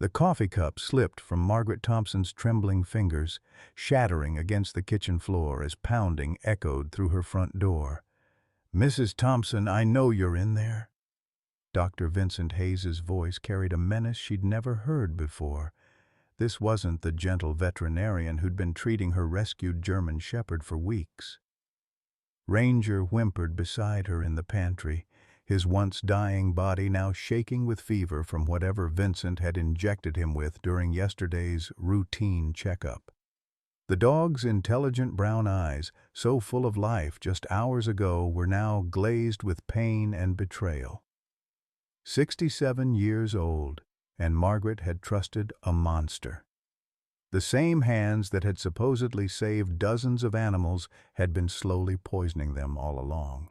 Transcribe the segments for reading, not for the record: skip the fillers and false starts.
The coffee cup slipped from Margaret Thompson's trembling fingers, shattering against the kitchen floor as pounding echoed through her front door. "Mrs. Thompson, I know you're in there." Dr. Vincent Hayes's voice carried a menace she'd never heard before. This wasn't the gentle veterinarian who'd been treating her rescued German shepherd for weeks. Ranger whimpered beside her in the pantry, his once dying body now shaking with fever from whatever Vincent had injected him with during yesterday's routine checkup. The dog's intelligent brown eyes, so full of life just hours ago, were now glazed with pain and betrayal. 67 years old, and Margaret had trusted a monster. The same hands that had supposedly saved dozens of animals had been slowly poisoning them all along.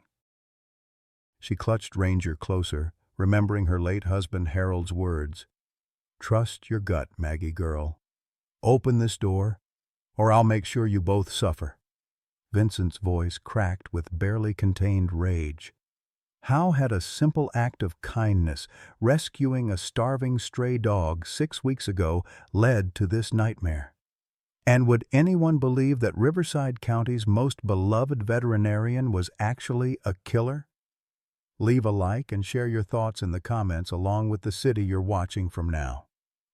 She clutched Ranger closer, remembering her late husband Harold's words. "Trust your gut, Maggie girl. Open this door, or I'll make sure you both suffer." Vincent's voice cracked with barely contained rage. How had a simple act of kindness, rescuing a starving stray dog 6 weeks ago, led to this nightmare? And would anyone believe that Riverside County's most beloved veterinarian was actually a killer? Leave a like and share your thoughts in the comments along with the city you're watching from now.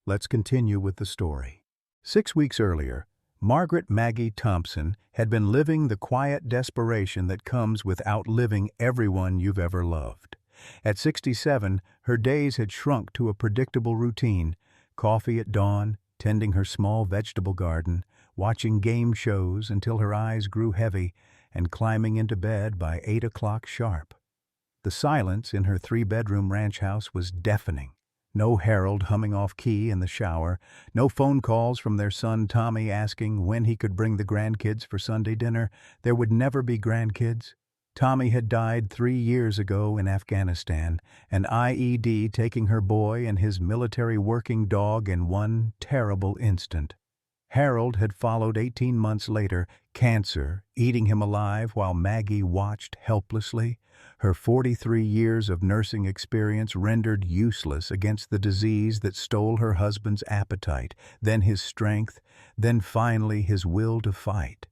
Let's continue with the story. 6 weeks earlier, Margaret Maggie Thompson had been living the quiet desperation that comes with outliving everyone you've ever loved. At 67, her days had shrunk to a predictable routine: coffee at dawn, tending her small vegetable garden, watching game shows until her eyes grew heavy, and climbing into bed by 8 o'clock sharp. The silence in her 3-bedroom ranch house was deafening. No Harold humming off key in the shower, no phone calls from their son Tommy asking when he could bring the grandkids for Sunday dinner. There would never be grandkids. Tommy had died 3 years ago in Afghanistan, an IED taking her boy and his military working dog in one terrible instant. Harold had followed 18 months later, cancer eating him alive while Maggie watched helplessly, her 43 years of nursing experience rendered useless against the disease that stole her husband's appetite, then his strength, then finally his will to fight.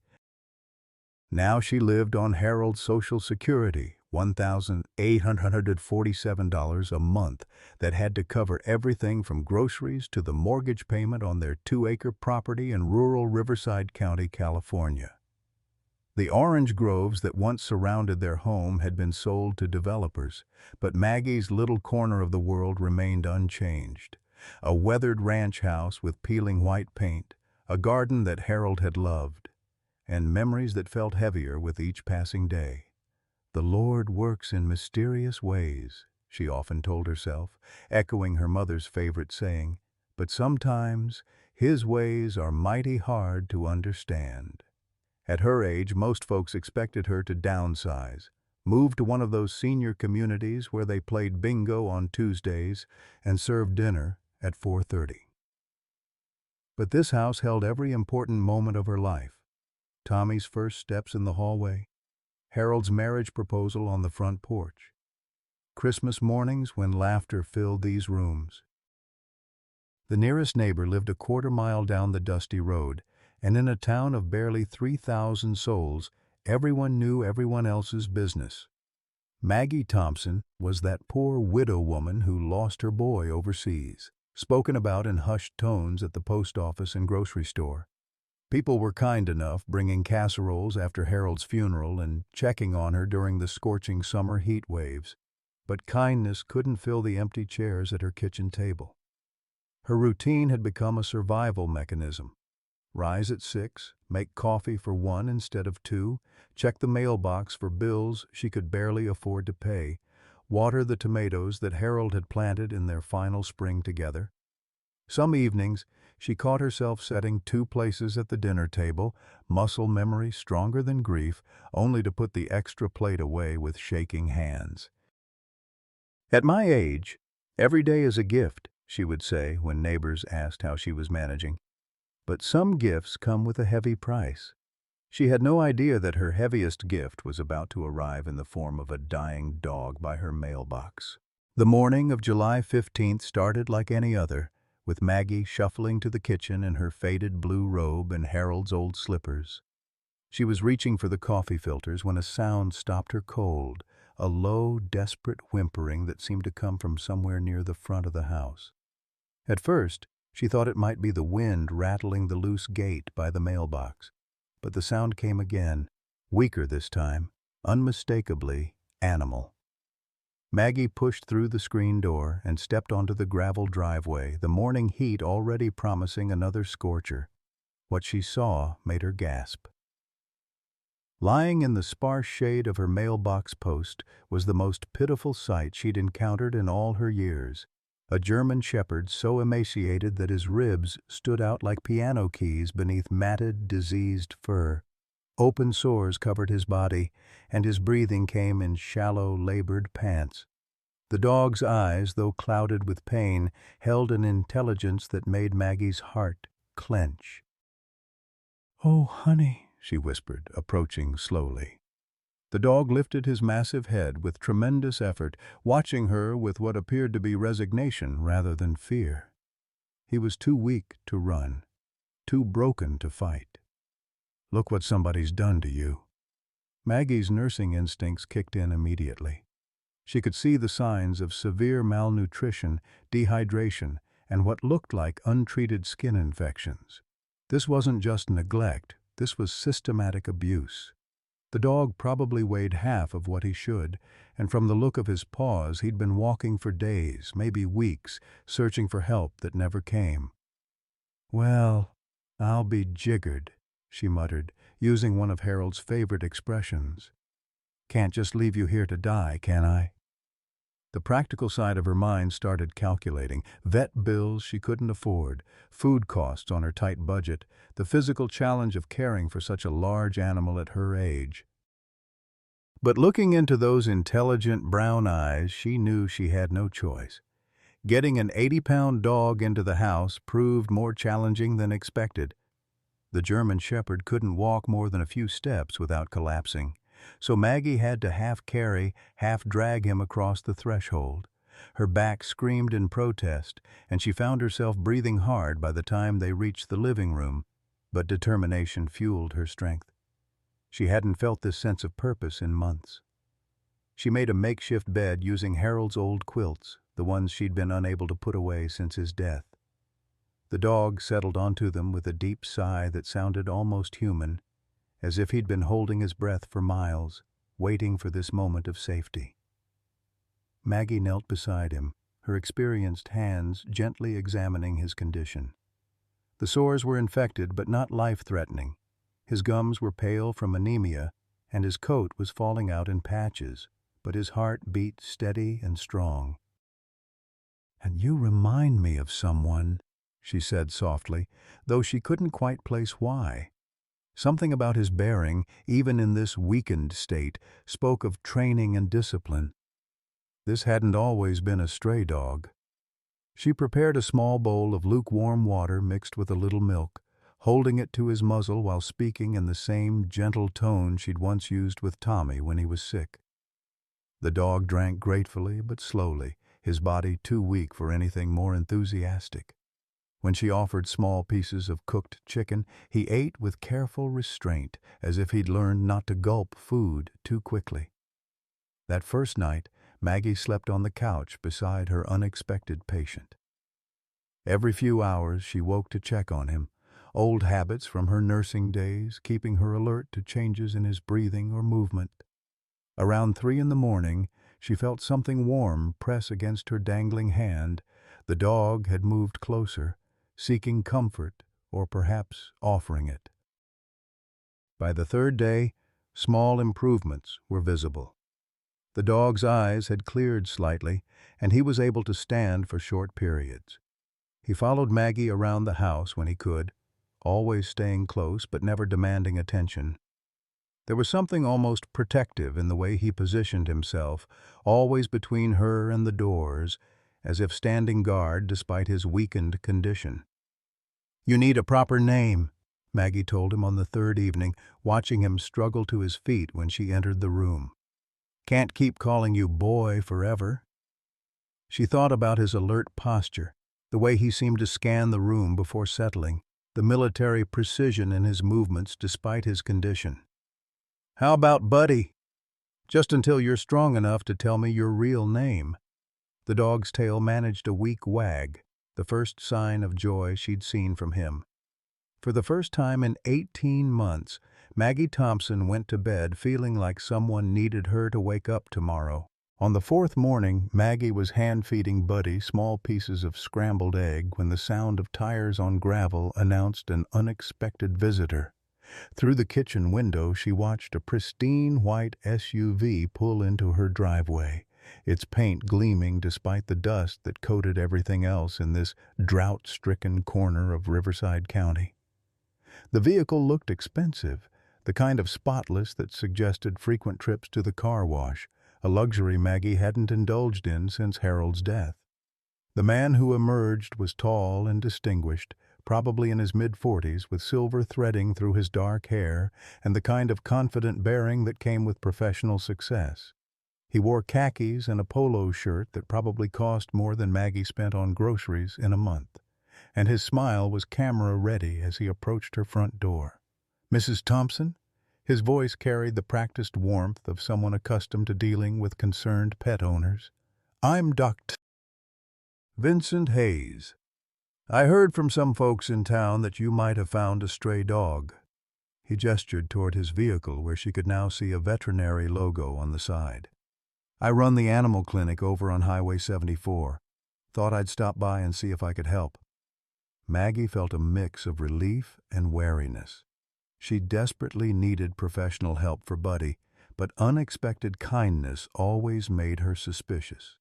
Now she lived on Harold's Social Security, $1,847 a month, that had to cover everything from groceries to the mortgage payment on their 2-acre property in rural Riverside County, California. The orange groves that once surrounded their home had been sold to developers, but Maggie's little corner of the world remained unchanged. A weathered ranch house with peeling white paint, a garden that Harold had loved, and memories that felt heavier with each passing day. "The Lord works in mysterious ways," she often told herself, echoing her mother's favorite saying, "but sometimes His ways are mighty hard to understand." At her age, most folks expected her to downsize, move to one of those senior communities where they played bingo on Tuesdays and served dinner at 4:30. But this house held every important moment of her life: Tommy's first steps in the hallway, Harold's marriage proposal on the front porch, Christmas mornings when laughter filled these rooms. The nearest neighbor lived a quarter-mile down the dusty road, and in a town of barely 3,000 souls, everyone knew everyone else's business. Maggie Thompson was that poor widow woman who lost her boy overseas, spoken about in hushed tones at the post office and grocery store. People were kind enough, bringing casseroles after Harold's funeral and checking on her during the scorching summer heat waves, but kindness couldn't fill the empty chairs at her kitchen table. Her routine had become a survival mechanism. Rise at 6, make coffee for 1 instead of 2, check the mailbox for bills she could barely afford to pay, water the tomatoes that Harold had planted in their final spring together. Some evenings, she caught herself setting 2 places at the dinner table, muscle memory stronger than grief, only to put the extra plate away with shaking hands. "At my age, every day is a gift," she would say when neighbors asked how she was managing. But some gifts come with a heavy price. She had no idea that her heaviest gift was about to arrive in the form of a dying dog by her mailbox. The morning of July 15th started like any other, with Maggie shuffling to the kitchen in her faded blue robe and Harold's old slippers. She was reaching for the coffee filters when a sound stopped her cold, a low, desperate whimpering that seemed to come from somewhere near the front of the house. At first, she thought it might be the wind rattling the loose gate by the mailbox, but the sound came again, weaker this time, unmistakably animal. Maggie pushed through the screen door and stepped onto the gravel driveway, the morning heat already promising another scorcher. What she saw made her gasp. Lying in the sparse shade of her mailbox post was the most pitiful sight she'd encountered in all her years. A German shepherd so emaciated that his ribs stood out like piano keys beneath matted, diseased fur. Open sores covered his body, and his breathing came in shallow, labored pants. The dog's eyes, though clouded with pain, held an intelligence that made Maggie's heart clench. "Oh, honey," she whispered, approaching slowly. The dog lifted his massive head with tremendous effort, watching her with what appeared to be resignation rather than fear. He was too weak to run, too broken to fight. "Look what somebody's done to you." Maggie's nursing instincts kicked in immediately. She could see the signs of severe malnutrition, dehydration, and what looked like untreated skin infections. This wasn't just neglect, this was systematic abuse. The dog probably weighed half of what he should, and from the look of his paws he'd been walking for days, maybe weeks, searching for help that never came. "Well, I'll be jiggered," she muttered, using one of Harold's favorite expressions. "Can't just leave you here to die, can I?" The practical side of her mind started calculating. Vet bills she couldn't afford, food costs on her tight budget, the physical challenge of caring for such a large animal at her age. But looking into those intelligent brown eyes, she knew she had no choice. Getting an 80-pound dog into the house proved more challenging than expected. The German shepherd couldn't walk more than a few steps without collapsing, so Maggie had to half carry, half drag him across the threshold. Her back screamed in protest, and she found herself breathing hard by the time they reached the living room, but determination fueled her strength. She hadn't felt this sense of purpose in months. She made a makeshift bed using Harold's old quilts, the ones she'd been unable to put away since his death. The dog settled onto them with a deep sigh that sounded almost human, as if he'd been holding his breath for miles, waiting for this moment of safety. Maggie knelt beside him, her experienced hands gently examining his condition. The sores were infected but not life-threatening. His gums were pale from anemia, and his coat was falling out in patches, but his heart beat steady and strong. "And you remind me of someone," she said softly, though she couldn't quite place why. Something about his bearing, even in this weakened state, spoke of training and discipline. This hadn't always been a stray dog. She prepared a small bowl of lukewarm water mixed with a little milk, holding it to his muzzle while speaking in the same gentle tone she'd once used with Tommy when he was sick. The dog drank gratefully but slowly, his body too weak for anything more enthusiastic. When she offered small pieces of cooked chicken, he ate with careful restraint, as if he'd learned not to gulp food too quickly. That first night, Maggie slept on the couch beside her unexpected patient. Every few hours she woke to check on him, old habits from her nursing days keeping her alert to changes in his breathing or movement. Around 3 in the morning, she felt something warm press against her dangling hand. The dog had moved closer, seeking comfort or perhaps offering it. By the 3rd day, small improvements were visible. The dog's eyes had cleared slightly, and he was able to stand for short periods. He followed Maggie around the house when he could, always staying close but never demanding attention. There was something almost protective in the way he positioned himself, always between her and the doors, as if standing guard despite his weakened condition. "You need a proper name," Maggie told him on the 3rd evening, watching him struggle to his feet when she entered the room. "Can't keep calling you boy forever." She thought about his alert posture, The way he seemed to scan the room before settling, the military precision in his movements despite his condition. "How about Buddy? Just until you're strong enough to tell me your real name." The dog's tail managed a weak wag, the first sign of joy she'd seen from him. For the first time in 18 months, Maggie Thompson went to bed feeling like someone needed her to wake up tomorrow. On the fourth morning, Maggie was hand-feeding Buddy small pieces of scrambled egg when the sound of tires on gravel announced an unexpected visitor. Through the kitchen window, she watched a pristine white SUV pull into her driveway, its paint gleaming despite the dust that coated everything else in this drought-stricken corner of Riverside County. The vehicle looked expensive, the kind of spotless that suggested frequent trips to the car wash, a luxury Maggie hadn't indulged in since Harold's death. The man who emerged was tall and distinguished, probably in his mid-40s, with silver threading through his dark hair and the kind of confident bearing that came with professional success. He wore khakis and a polo shirt that probably cost more than Maggie spent on groceries in a month, and his smile was camera-ready as he approached her front door. "Mrs. Thompson?" His voice carried the practiced warmth of someone accustomed to dealing with concerned pet owners. "I'm Dr. Vincent Hayes. I heard from some folks in town that you might have found a stray dog." He gestured toward his vehicle where she could now see a veterinary logo on the side. "I run the animal clinic over on Highway 74. Thought I'd stop by and see if I could help." Maggie felt a mix of relief and wariness. She desperately needed professional help for Buddy, but unexpected kindness always made her suspicious.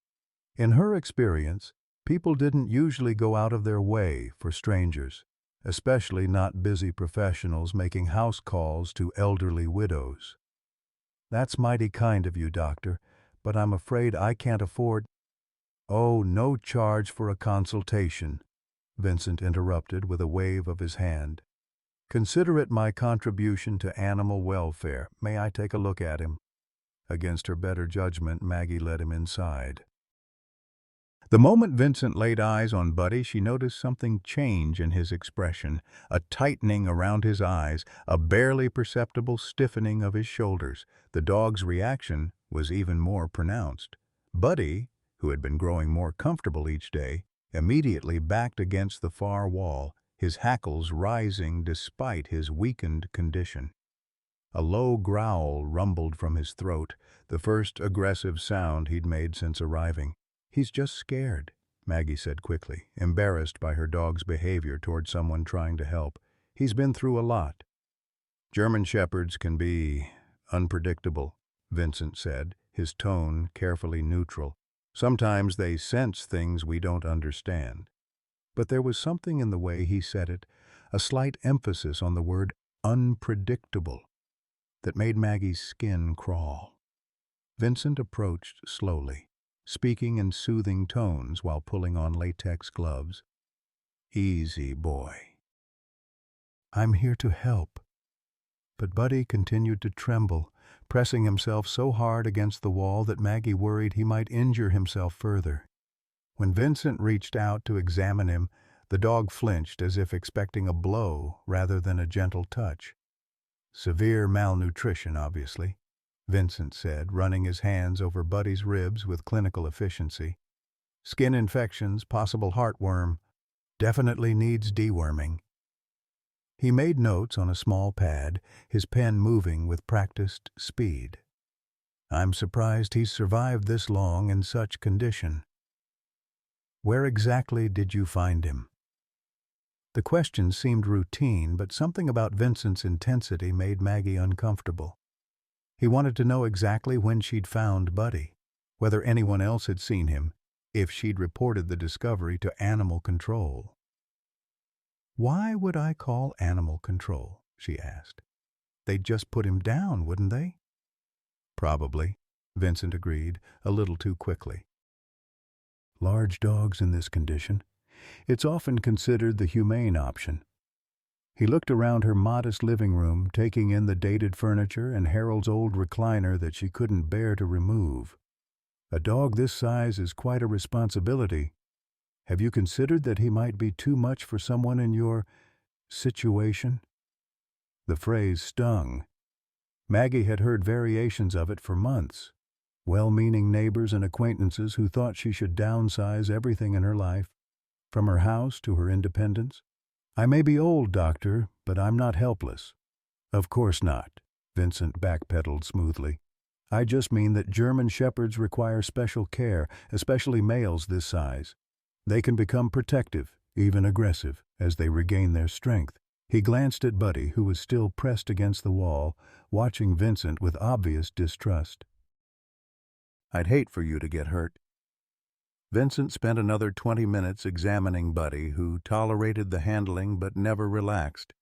In her experience, people didn't usually go out of their way for strangers, especially not busy professionals making house calls to elderly widows. "That's mighty kind of you, doctor, but I'm afraid I can't afford—" "Oh, no charge for a consultation," Vincent interrupted with a wave of his hand. "Consider it my contribution to animal welfare. May I take a look at him?" Against her better judgment, Maggie led him inside. The moment Vincent laid eyes on Buddy, she noticed something change in his expression, a tightening around his eyes, a barely perceptible stiffening of his shoulders. The dog's reaction was even more pronounced. Buddy, who had been growing more comfortable each day, immediately backed against the far wall, his hackles rising despite his weakened condition. A low growl rumbled from his throat, the first aggressive sound he'd made since arriving. "He's just scared," Maggie said quickly, embarrassed by her dog's behavior toward someone trying to help. "He's been through a lot." "German Shepherds can be unpredictable," Vincent said, his tone carefully neutral. "Sometimes they sense things we don't understand." But there was something in the way he said it, a slight emphasis on the word unpredictable, that made Maggie's skin crawl. Vincent approached slowly, speaking in soothing tones while pulling on latex gloves. "Easy, boy. I'm here to help." But Buddy continued to tremble, pressing himself so hard against the wall that Maggie worried he might injure himself further. When Vincent reached out to examine him, the dog flinched as if expecting a blow rather than a gentle touch. "Severe malnutrition, obviously," Vincent said, running his hands over Buddy's ribs with clinical efficiency. "Skin infections, possible heartworm. Definitely needs deworming." He made notes on a small pad, his pen moving with practiced speed. "I'm surprised he's survived this long in such condition." "Where exactly did you find him?" The question seemed routine, but something about Vincent's intensity made Maggie uncomfortable. He wanted to know exactly when she'd found Buddy, whether anyone else had seen him, if she'd reported the discovery to Animal Control. "Why would I call Animal Control?" she asked. "They'd just put him down, wouldn't they?" "Probably," Vincent agreed, a little too quickly. "Large dogs in this condition. It's often considered the humane option." He looked around her modest living room, taking in the dated furniture and Harold's old recliner that she couldn't bear to remove. "A dog this size is quite a responsibility." Have you considered that he might be too much for someone in your situation? The phrase stung. Maggie had heard variations of it for months. Well-meaning neighbors and acquaintances who thought she should downsize everything in her life, from her house to her independence. I may be old, doctor, but I'm not helpless. Of course not, Vincent backpedaled smoothly. I just mean that German shepherds require special care, especially males this size. They can become protective, even aggressive, as they regain their strength. He glanced at Buddy, who was still pressed against the wall, watching Vincent with obvious distrust. I'd hate for you to get hurt. Vincent spent another 20 minutes examining Buddy, who tolerated the handling but never relaxed.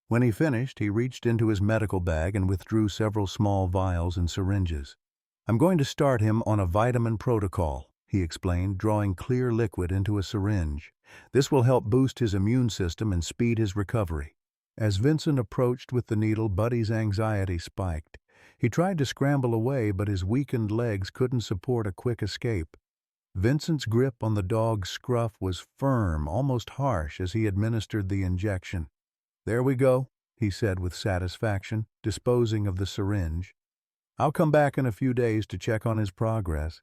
When he finished, he reached into his medical bag and withdrew several small vials and syringes. I'm going to start him on a vitamin protocol, he explained, drawing clear liquid into a syringe. This will help boost his immune system and speed his recovery. As Vincent approached with the needle, Buddy's anxiety spiked. He tried to scramble away, but his weakened legs couldn't support a quick escape. Vincent's grip on the dog's scruff was firm, almost harsh, as he administered the injection. There we go, he said with satisfaction, disposing of the syringe. I'll come back in a few days to check on his progress.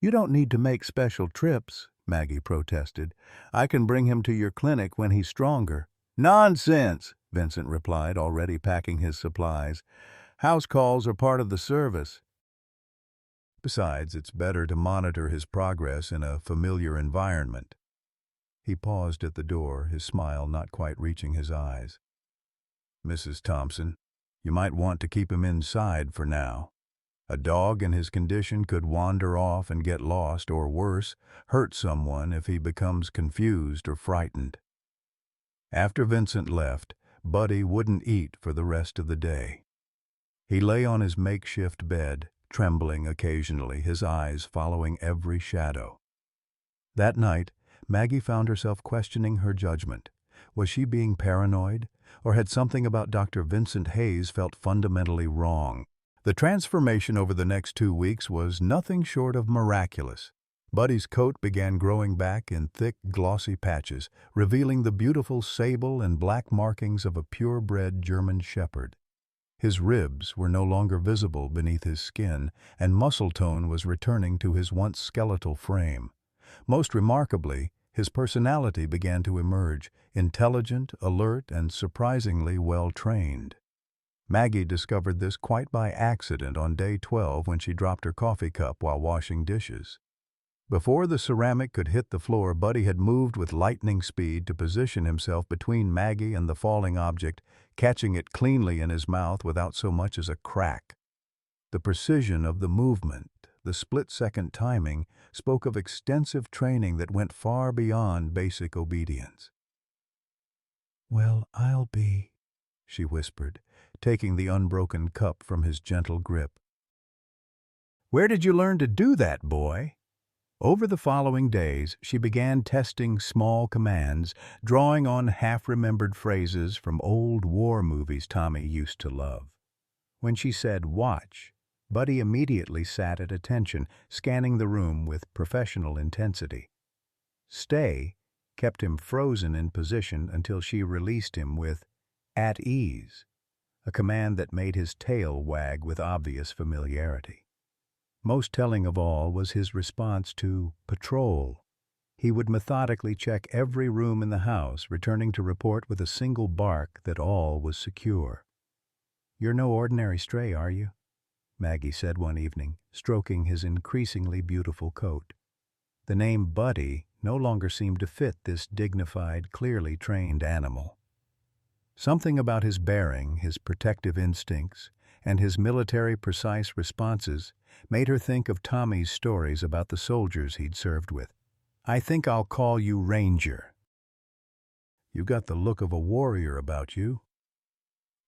You don't need to make special trips, Maggie protested. I can bring him to your clinic when he's stronger. Nonsense, Vincent replied, already packing his supplies. House calls are part of the service. Besides, it's better to monitor his progress in a familiar environment. He paused at the door, his smile not quite reaching his eyes. Mrs. Thompson, you might want to keep him inside for now. A dog in his condition could wander off and get lost, or worse, hurt someone if he becomes confused or frightened. After Vincent left, Buddy wouldn't eat for the rest of the day. He lay on his makeshift bed, trembling occasionally, his eyes following every shadow. That night, Maggie found herself questioning her judgment. Was she being paranoid, or had something about Dr. Vincent Hayes felt fundamentally wrong? The transformation over the next 2 weeks was nothing short of miraculous. Buddy's coat began growing back in thick, glossy patches, revealing the beautiful sable and black markings of a purebred German shepherd. His ribs were no longer visible beneath his skin, and muscle tone was returning to his once skeletal frame. Most remarkably, his personality began to emerge, intelligent, alert, and surprisingly well-trained. Maggie discovered this quite by accident on day 12 when she dropped her coffee cup while washing dishes. Before the ceramic could hit the floor, Buddy had moved with lightning speed to position himself between Maggie and the falling object, catching it cleanly in his mouth without so much as a crack. The precision of the movement, the split-second timing, spoke of extensive training that went far beyond basic obedience. "Well, I'll be," she whispered, taking the unbroken cup from his gentle grip. "Where did you learn to do that, boy?" Over the following days, she began testing small commands, drawing on half-remembered phrases from old war movies Tommy used to love. When she said, "Watch," Buddy immediately sat at attention, scanning the room with professional intensity. "Stay" kept him frozen in position until she released him with "at ease," a command that made his tail wag with obvious familiarity. Most telling of all was his response to patrol. He would methodically check every room in the house, returning to report with a single bark that all was secure. "You're no ordinary stray, are you?" Maggie said one evening, stroking his increasingly beautiful coat. The name Buddy no longer seemed to fit this dignified, clearly trained animal. Something about his bearing, his protective instincts, and his military precise responses made her think of Tommy's stories about the soldiers he'd served with. "I think I'll call you Ranger. You got the look of a warrior about you."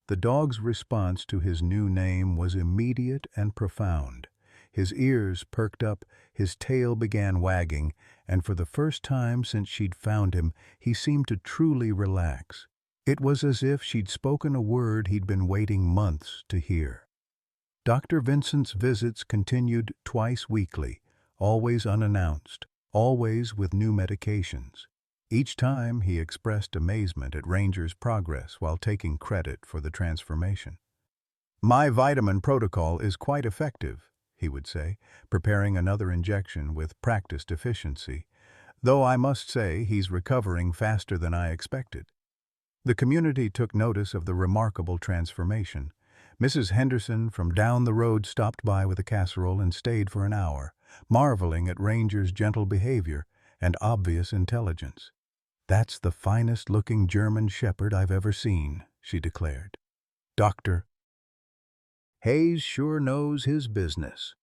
The dog's response to his new name was immediate and profound. His ears perked up, his tail began wagging, and for the first time since she'd found him, he seemed to truly relax. It was as if she'd spoken a word he'd been waiting months to hear. Dr. Vincent's visits continued twice weekly, always unannounced. always with new medications. Each time he expressed amazement at Ranger's progress while taking credit for the transformation. "My vitamin protocol is quite effective," he would say, preparing another injection with practiced efficiency, "though I must say he's recovering faster than I expected." The community took notice of the remarkable transformation. Mrs. Henderson from down the road stopped by with a casserole and stayed for an hour, marveling at Ranger's gentle behavior and obvious intelligence. "That's the finest-looking German Shepherd I've ever seen," she declared. "Dr. Hayes sure knows his business."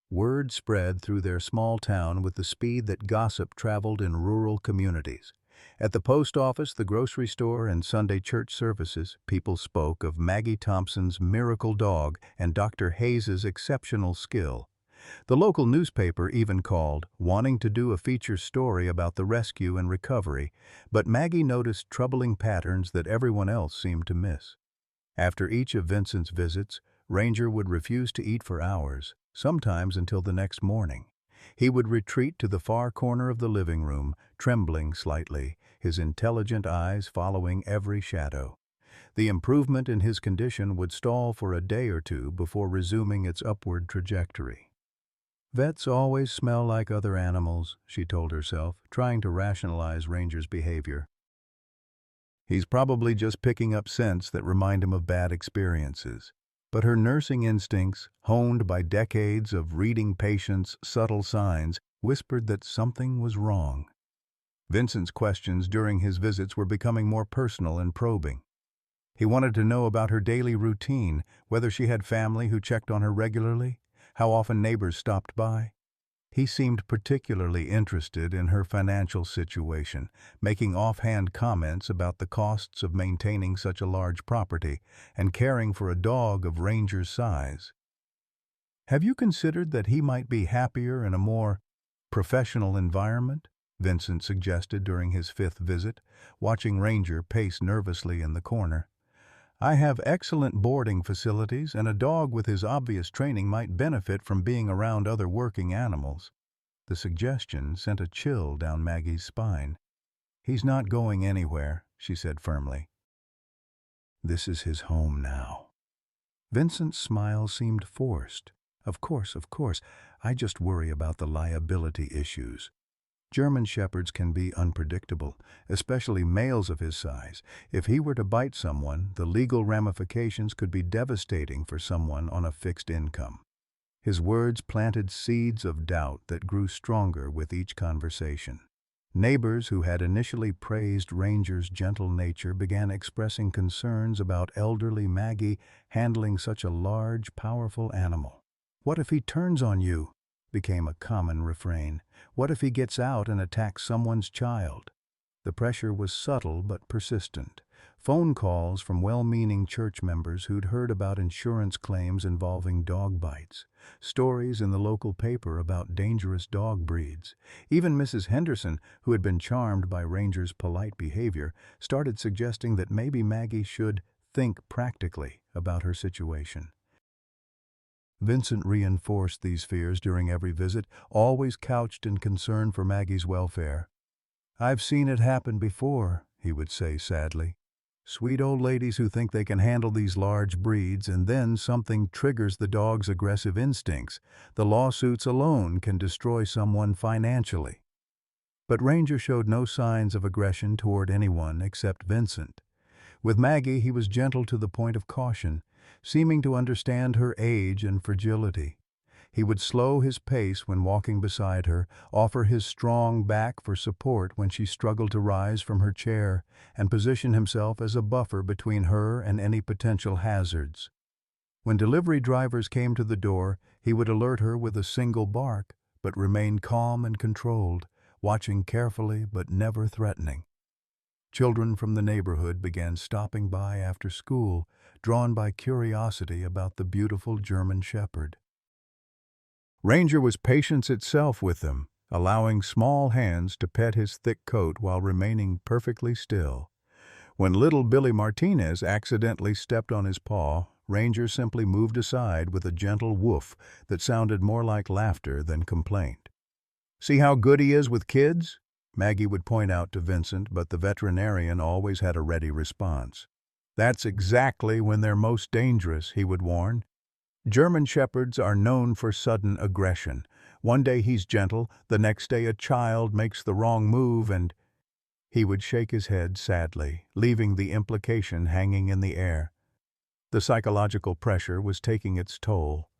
Word spread through their small town with the speed that gossip traveled in rural communities. At the post office, the grocery store, and Sunday church services, people spoke of Maggie Thompson's miracle dog and Dr. Hayes's exceptional skill. The local newspaper even called, wanting to do a feature story about the rescue and recovery, but Maggie noticed troubling patterns that everyone else seemed to miss. After each of Vincent's visits, Ranger would refuse to eat for hours, sometimes until the next morning. He would retreat to the far corner of the living room, trembling slightly, his intelligent eyes following every shadow. The improvement in his condition would stall for a day or two before resuming its upward trajectory. "Vets always smell like other animals," she told herself, trying to rationalize Ranger's behavior. "He's probably just picking up scents that remind him of bad experiences." But her nursing instincts, honed by decades of reading patients' subtle signs, whispered that something was wrong. Vincent's questions during his visits were becoming more personal and probing. He wanted to know about her daily routine, whether she had family who checked on her regularly, how often neighbors stopped by. He seemed particularly interested in her financial situation, making offhand comments about the costs of maintaining such a large property and caring for a dog of Ranger's size. "Have you considered that he might be happier in a more professional environment?" Vincent suggested during his 5th visit, watching Ranger pace nervously in the corner. "I have excellent boarding facilities, and a dog with his obvious training might benefit from being around other working animals." The suggestion sent a chill down Maggie's spine. "He's not going anywhere," she said firmly. "This is his home now." Vincent's smile seemed forced. Of course. I just worry about the liability issues. German Shepherds can be unpredictable, especially males of his size. If he were to bite someone, the legal ramifications could be devastating for someone on a fixed income." His words planted seeds of doubt that grew stronger with each conversation. Neighbors who had initially praised Ranger's gentle nature began expressing concerns about elderly Maggie handling such a large, powerful animal. "What if he turns on you?" became a common refrain. "What if he gets out and attacks someone's child?" The pressure was subtle but persistent. Phone calls from well-meaning church members who'd heard about insurance claims involving dog bites, stories in the local paper about dangerous dog breeds. Even Mrs. Henderson, who had been charmed by Ranger's polite behavior, started suggesting that maybe Maggie should think practically about her situation. Vincent reinforced these fears during every visit, always couched in concern for Maggie's welfare. "I've seen it happen before," he would say sadly. "Sweet old ladies who think they can handle these large breeds, and then something triggers the dog's aggressive instincts. The lawsuits alone can destroy someone financially." But Ranger showed no signs of aggression toward anyone except Vincent. With Maggie, he was gentle to the point of caution, seeming to understand her age and fragility. He would slow his pace when walking beside her, offer his strong back for support when she struggled to rise from her chair, and position himself as a buffer between her and any potential hazards. When delivery drivers came to the door, he would alert her with a single bark, but remain calm and controlled, watching carefully but never threatening. Children from the neighborhood began stopping by after school, drawn by curiosity about the beautiful German Shepherd. Ranger was patience itself with them, allowing small hands to pet his thick coat while remaining perfectly still. When little Billy Martinez accidentally stepped on his paw, Ranger simply moved aside with a gentle woof that sounded more like laughter than complaint. "See how good he is with kids?" Maggie would point out to Vincent, but the veterinarian always had a ready response. "That's exactly when they're most dangerous," he would warn. "German Shepherds are known for sudden aggression. One day he's gentle, the next day a child makes the wrong move and—" He would shake his head sadly, leaving the implication hanging in the air. The psychological pressure was taking its toll.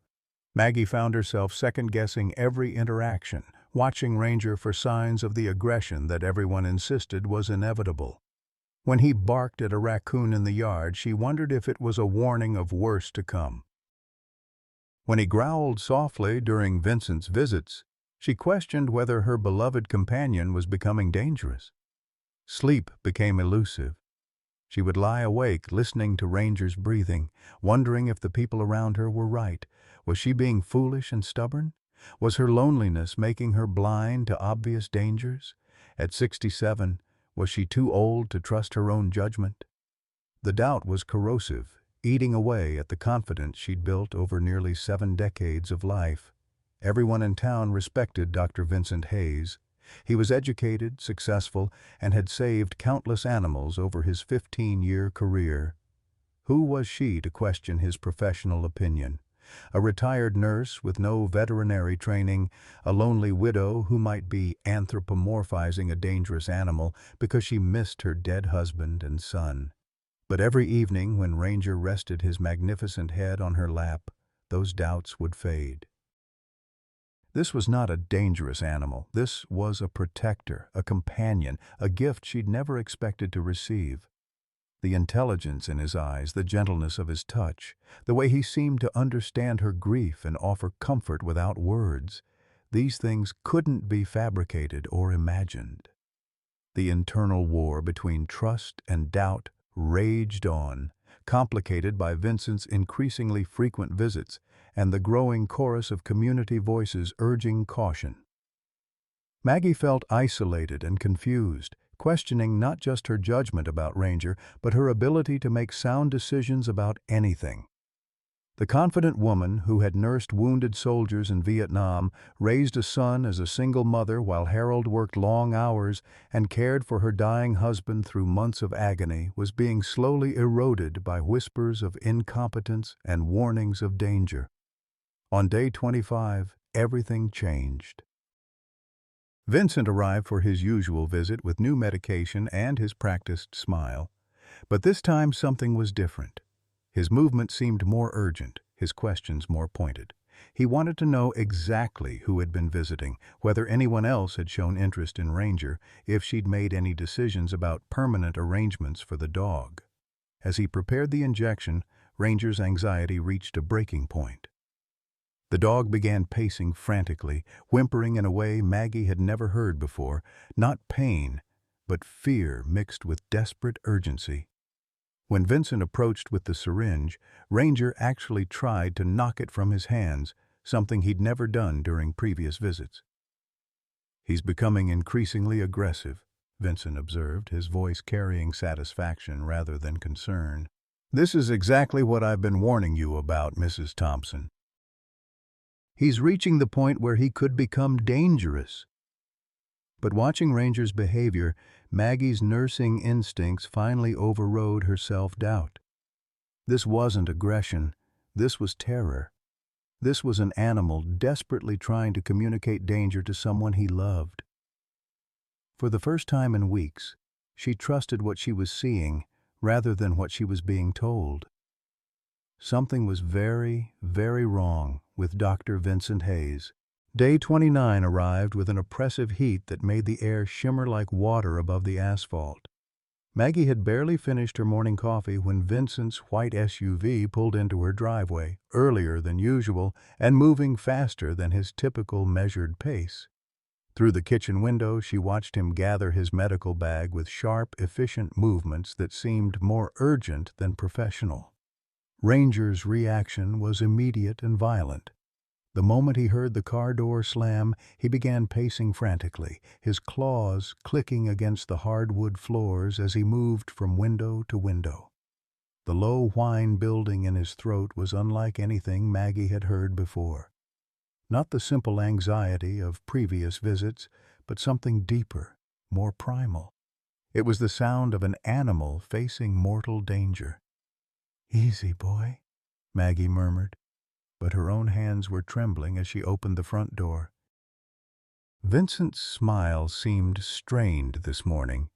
Maggie found herself second-guessing every interaction, watching Ranger for signs of the aggression that everyone insisted was inevitable. When he barked at a raccoon in the yard, she wondered if it was a warning of worse to come. When he growled softly during Vincent's visits, she questioned whether her beloved companion was becoming dangerous. Sleep became elusive. She would lie awake listening to Ranger's breathing, wondering if the people around her were right. Was she being foolish and stubborn? Was her loneliness making her blind to obvious dangers? At 67, was she too old to trust her own judgment? The doubt was corrosive, eating away at the confidence she'd built over nearly 7 decades of life. Everyone in town respected Dr. Vincent Hayes. He was educated, successful, and had saved countless animals over his 15-year career. Who was she to question his professional opinion? A retired nurse with no veterinary training, a lonely widow who might be anthropomorphizing a dangerous animal because she missed her dead husband and son. But every evening when Ranger rested his magnificent head on her lap, those doubts would fade. This was not a dangerous animal. This was a protector, a companion, a gift she'd never expected to receive. The intelligence in his eyes, the gentleness of his touch, the way he seemed to understand her grief and offer comfort without words, these things couldn't be fabricated or imagined. The internal war between trust and doubt raged on, complicated by Vincent's increasingly frequent visits and the growing chorus of community voices urging caution. Maggie felt isolated and confused, questioning not just her judgment about Ranger, but her ability to make sound decisions about anything. The confident woman who had nursed wounded soldiers in Vietnam, raised a son as a single mother while Harold worked long hours, and cared for her dying husband through months of agony, was being slowly eroded by whispers of incompetence and warnings of danger. On day 25, everything changed. Vincent arrived for his usual visit with new medication and his practiced smile. But this time something was different. His movement seemed more urgent, his questions more pointed. He wanted to know exactly who had been visiting, whether anyone else had shown interest in Ranger, if she'd made any decisions about permanent arrangements for the dog. As he prepared the injection, Ranger's anxiety reached a breaking point. The dog began pacing frantically, whimpering in a way Maggie had never heard before, not pain, but fear mixed with desperate urgency. When Vincent approached with the syringe, Ranger actually tried to knock it from his hands, something he'd never done during previous visits. "He's becoming increasingly aggressive," Vincent observed, his voice carrying satisfaction rather than concern. "This is exactly what I've been warning you about, Mrs. Thompson. He's reaching the point where he could become dangerous." But watching Ranger's behavior, Maggie's nursing instincts finally overrode her self-doubt. This wasn't aggression. This was terror. This was an animal desperately trying to communicate danger to someone he loved. For the first time in weeks, she trusted what she was seeing rather than what she was being told. Something was very, very wrong with Dr. Vincent Hayes. Day 29 arrived with an oppressive heat that made the air shimmer like water above the asphalt. Maggie had barely finished her morning coffee when Vincent's white SUV pulled into her driveway, earlier than usual and moving faster than his typical measured pace. Through the kitchen window, she watched him gather his medical bag with sharp, efficient movements that seemed more urgent than professional. Ranger's reaction was immediate and violent. The moment he heard the car door slam, he began pacing frantically, his claws clicking against the hardwood floors as he moved from window to window. The low whine building in his throat was unlike anything Maggie had heard before. Not the simple anxiety of previous visits, but something deeper, more primal. It was the sound of an animal facing mortal danger. "Easy, boy," Maggie murmured, but her own hands were trembling as she opened the front door. Vincent's smile seemed strained this morning,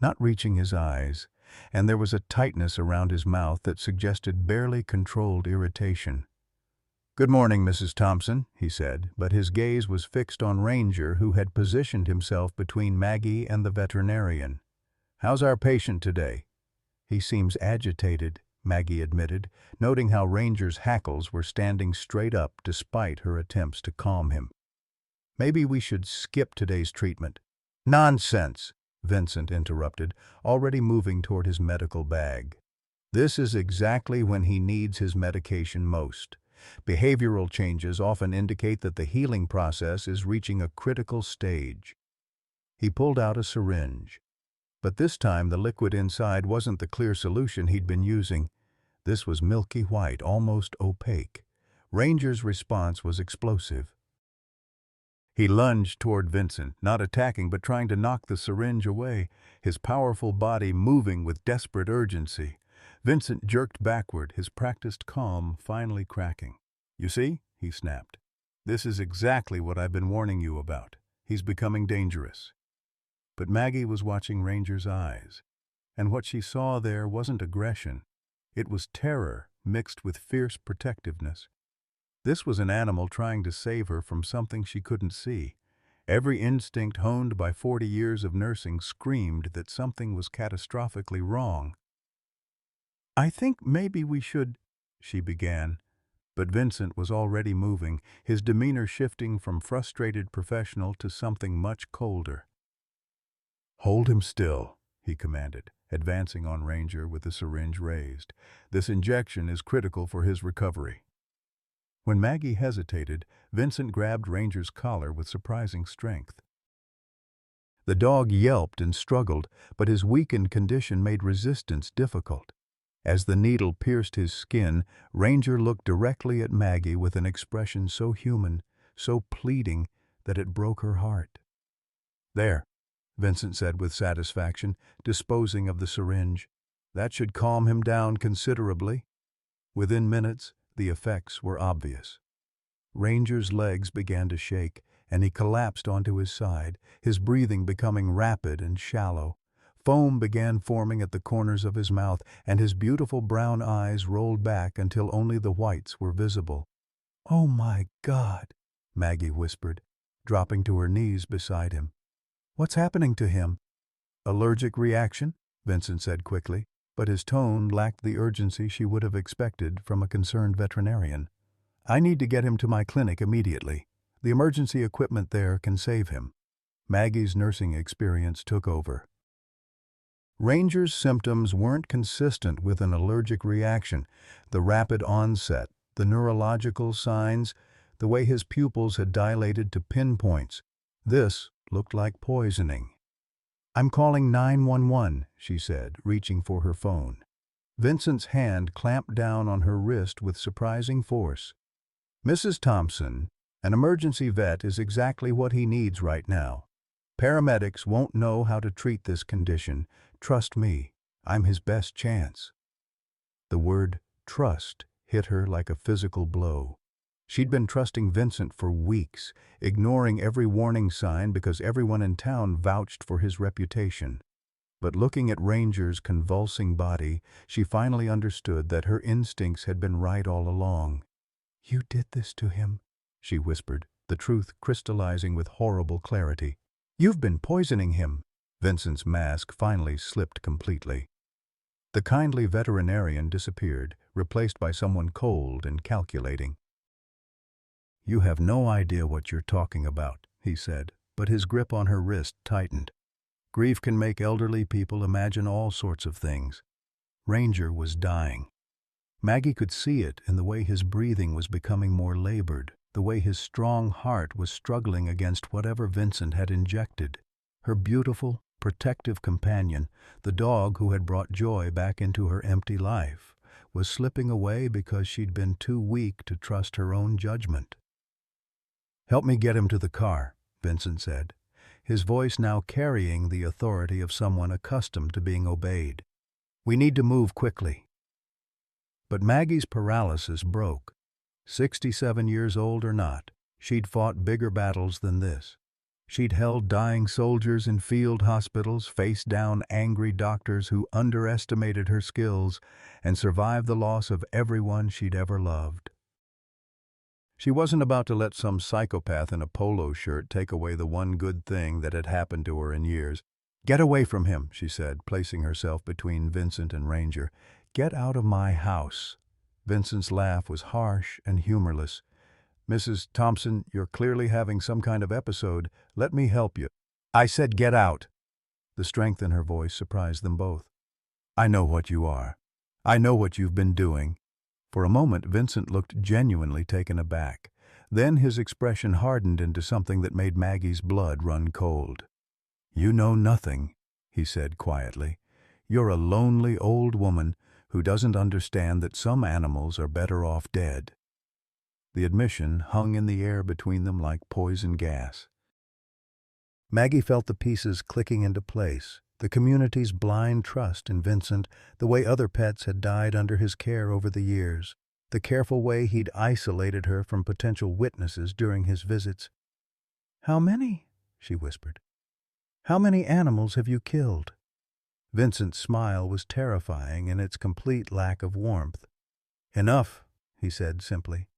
not reaching his eyes, and there was a tightness around his mouth that suggested barely controlled irritation. "Good morning, Mrs. Thompson," he said, but his gaze was fixed on Ranger, who had positioned himself between Maggie and the veterinarian. "How's our patient today?" "He seems agitated," Maggie admitted, noting how Ranger's hackles were standing straight up despite her attempts to calm him. "Maybe we should skip today's treatment." "Nonsense," Vincent interrupted, already moving toward his medical bag. "This is exactly when he needs his medication most. Behavioral changes often indicate that the healing process is reaching a critical stage." He pulled out a syringe. But this time the liquid inside wasn't the clear solution he'd been using. This was milky white, almost opaque. Ranger's response was explosive. He lunged toward Vincent, not attacking but trying to knock the syringe away, his powerful body moving with desperate urgency. Vincent jerked backward, his practiced calm finally cracking. "You see?" he snapped. "This is exactly what I've been warning you about. He's becoming dangerous." But Maggie was watching Ranger's eyes, and what she saw there wasn't aggression. It was terror mixed with fierce protectiveness. This was an animal trying to save her from something she couldn't see. Every instinct honed by 40 years of nursing screamed that something was catastrophically wrong. "I think maybe we should," she began. But Vincent was already moving, his demeanor shifting from frustrated professional to something much colder. "Hold him still," he commanded, advancing on Ranger with the syringe raised. "This injection is critical for his recovery." When Maggie hesitated, Vincent grabbed Ranger's collar with surprising strength. The dog yelped and struggled, but his weakened condition made resistance difficult. As the needle pierced his skin, Ranger looked directly at Maggie with an expression so human, so pleading, that it broke her heart. "There," Vincent said with satisfaction, disposing of the syringe. "That should calm him down considerably." Within minutes, the effects were obvious. Ranger's legs began to shake, and he collapsed onto his side, his breathing becoming rapid and shallow. Foam began forming at the corners of his mouth, and his beautiful brown eyes rolled back until only the whites were visible. "Oh my God," Maggie whispered, dropping to her knees beside him. "What's happening to him?" "Allergic reaction," Vincent said quickly, but his tone lacked the urgency she would have expected from a concerned veterinarian. "I need to get him to my clinic immediately. The emergency equipment there can save him." Maggie's nursing experience took over. Ranger's symptoms weren't consistent with an allergic reaction. The rapid onset, the neurological signs, the way his pupils had dilated to pinpoints. This looked like poisoning. "I'm calling 911, she said, reaching for her phone. Vincent's hand clamped down on her wrist with surprising force. "Mrs. Thompson, an emergency vet is exactly what he needs right now. Paramedics won't know how to treat this condition. Trust me, I'm his best chance." The word trust hit her like a physical blow. She'd been trusting Vincent for weeks, ignoring every warning sign because everyone in town vouched for his reputation. But looking at Ranger's convulsing body, she finally understood that her instincts had been right all along. "You did this to him," she whispered, the truth crystallizing with horrible clarity. "You've been poisoning him." Vincent's mask finally slipped completely. The kindly veterinarian disappeared, replaced by someone cold and calculating. "You have no idea what you're talking about," he said, but his grip on her wrist tightened. "Grief can make elderly people imagine all sorts of things." Ranger was dying. Maggie could see it in the way his breathing was becoming more labored, the way his strong heart was struggling against whatever Vincent had injected. Her beautiful, protective companion, the dog who had brought joy back into her empty life, was slipping away because she'd been too weak to trust her own judgment. "Help me get him to the car," Vincent said, his voice now carrying the authority of someone accustomed to being obeyed. "We need to move quickly." But Maggie's paralysis broke. 67 years old or not, she'd fought bigger battles than this. She'd held dying soldiers in field hospitals, faced down angry doctors who underestimated her skills, and survived the loss of everyone she'd ever loved. She wasn't about to let some psychopath in a polo shirt take away the one good thing that had happened to her in years. "Get away from him," she said, placing herself between Vincent and Ranger. "Get out of my house." Vincent's laugh was harsh and humorless. "Mrs. Thompson, you're clearly having some kind of episode. Let me help you." "I said get out." The strength in her voice surprised them both. "I know what you are. I know what you've been doing." For a moment, Vincent looked genuinely taken aback. Then his expression hardened into something that made Maggie's blood run cold. "You know nothing," he said quietly. "You're a lonely old woman who doesn't understand that some animals are better off dead." The admission hung in the air between them like poison gas. Maggie felt the pieces clicking into place, the community's blind trust in Vincent, the way other pets had died under his care over the years, the careful way he'd isolated her from potential witnesses during his visits. "How many?" she whispered. "How many animals have you killed?" Vincent's smile was terrifying in its complete lack of warmth. "Enough," he said simply.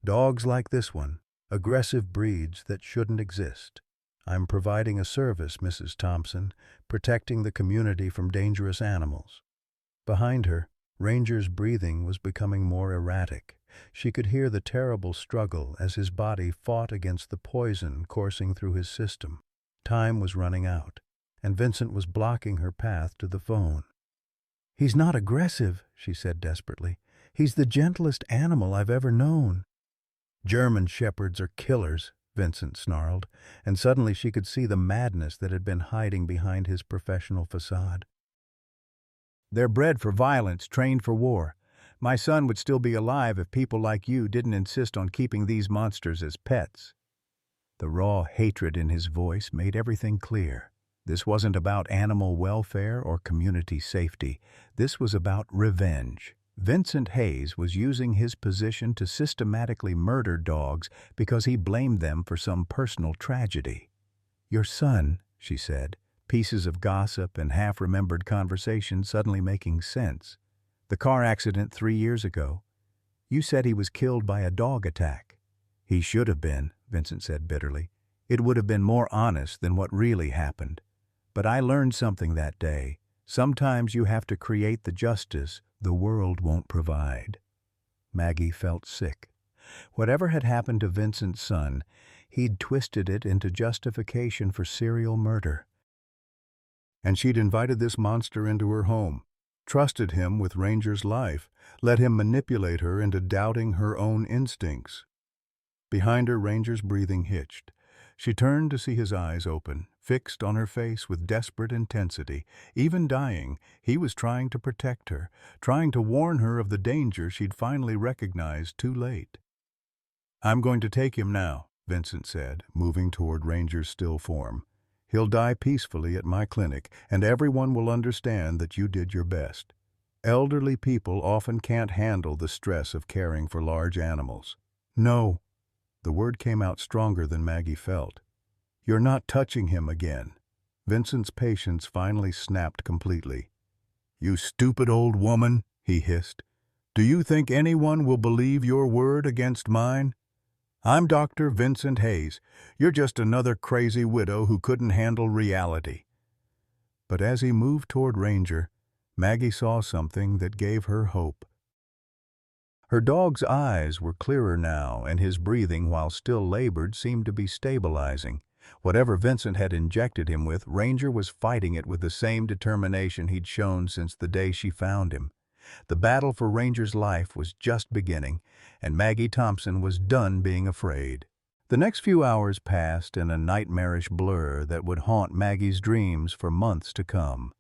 "Dogs like this one, aggressive breeds that shouldn't exist. I'm providing a service, Mrs. Thompson, protecting the community from dangerous animals." Behind her, Ranger's breathing was becoming more erratic. She could hear the terrible struggle as his body fought against the poison coursing through his system. Time was running out, and Vincent was blocking her path to the phone. "He's not aggressive," she said desperately. "He's the gentlest animal I've ever known." "German shepherds are killers," Vincent snarled, and suddenly she could see the madness that had been hiding behind his professional facade. "They're bred for violence, trained for war. My son would still be alive if people like you didn't insist on keeping these monsters as pets." The raw hatred in his voice made everything clear. This wasn't about animal welfare or community safety. This was about revenge. Vincent Hayes was using his position to systematically murder dogs because he blamed them for some personal tragedy. "Your son," she said, pieces of gossip and half-remembered conversation suddenly making sense. "The car accident 3 years ago. You said he was killed by a dog attack." "He should have been," Vincent said bitterly. "It would have been more honest than what really happened. But I learned something that day. Sometimes you have to create the justice the world won't provide." Maggie felt sick. Whatever had happened to Vincent's son, he'd twisted it into justification for serial murder. And she'd invited this monster into her home, trusted him with Ranger's life, let him manipulate her into doubting her own instincts. Behind her, Ranger's breathing hitched. She turned to see his eyes open, fixed on her face with desperate intensity. Even dying, he was trying to protect her, trying to warn her of the danger she'd finally recognized too late. "I'm going to take him now," Vincent said, moving toward Ranger's still form. "He'll die peacefully at my clinic, and everyone will understand that you did your best. Elderly people often can't handle the stress of caring for large animals." "No." The word came out stronger than Maggie felt. "You're not touching him again." Vincent's patience finally snapped completely. "You stupid old woman," he hissed. "Do you think anyone will believe your word against mine? I'm Dr. Vincent Hayes. You're just another crazy widow who couldn't handle reality." But as he moved toward Ranger, Maggie saw something that gave her hope. Her dog's eyes were clearer now, and his breathing, while still labored, seemed to be stabilizing. Whatever Vincent had injected him with, Ranger was fighting it with the same determination he'd shown since the day she found him. The battle for Ranger's life was just beginning, and Maggie Thompson was done being afraid. The next few hours passed in a nightmarish blur that would haunt Maggie's dreams for months to come.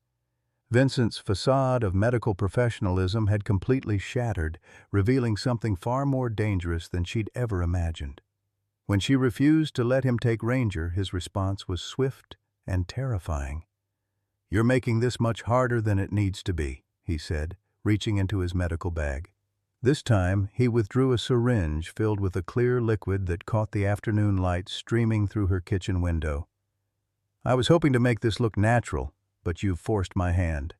Vincent's facade of medical professionalism had completely shattered, revealing something far more dangerous than she'd ever imagined. When she refused to let him take Ranger, his response was swift and terrifying. "You're making this much harder than it needs to be," he said, reaching into his medical bag. This time, he withdrew a syringe filled with a clear liquid that caught the afternoon light streaming through her kitchen window. "I was hoping to make this look natural, but you've forced my hand."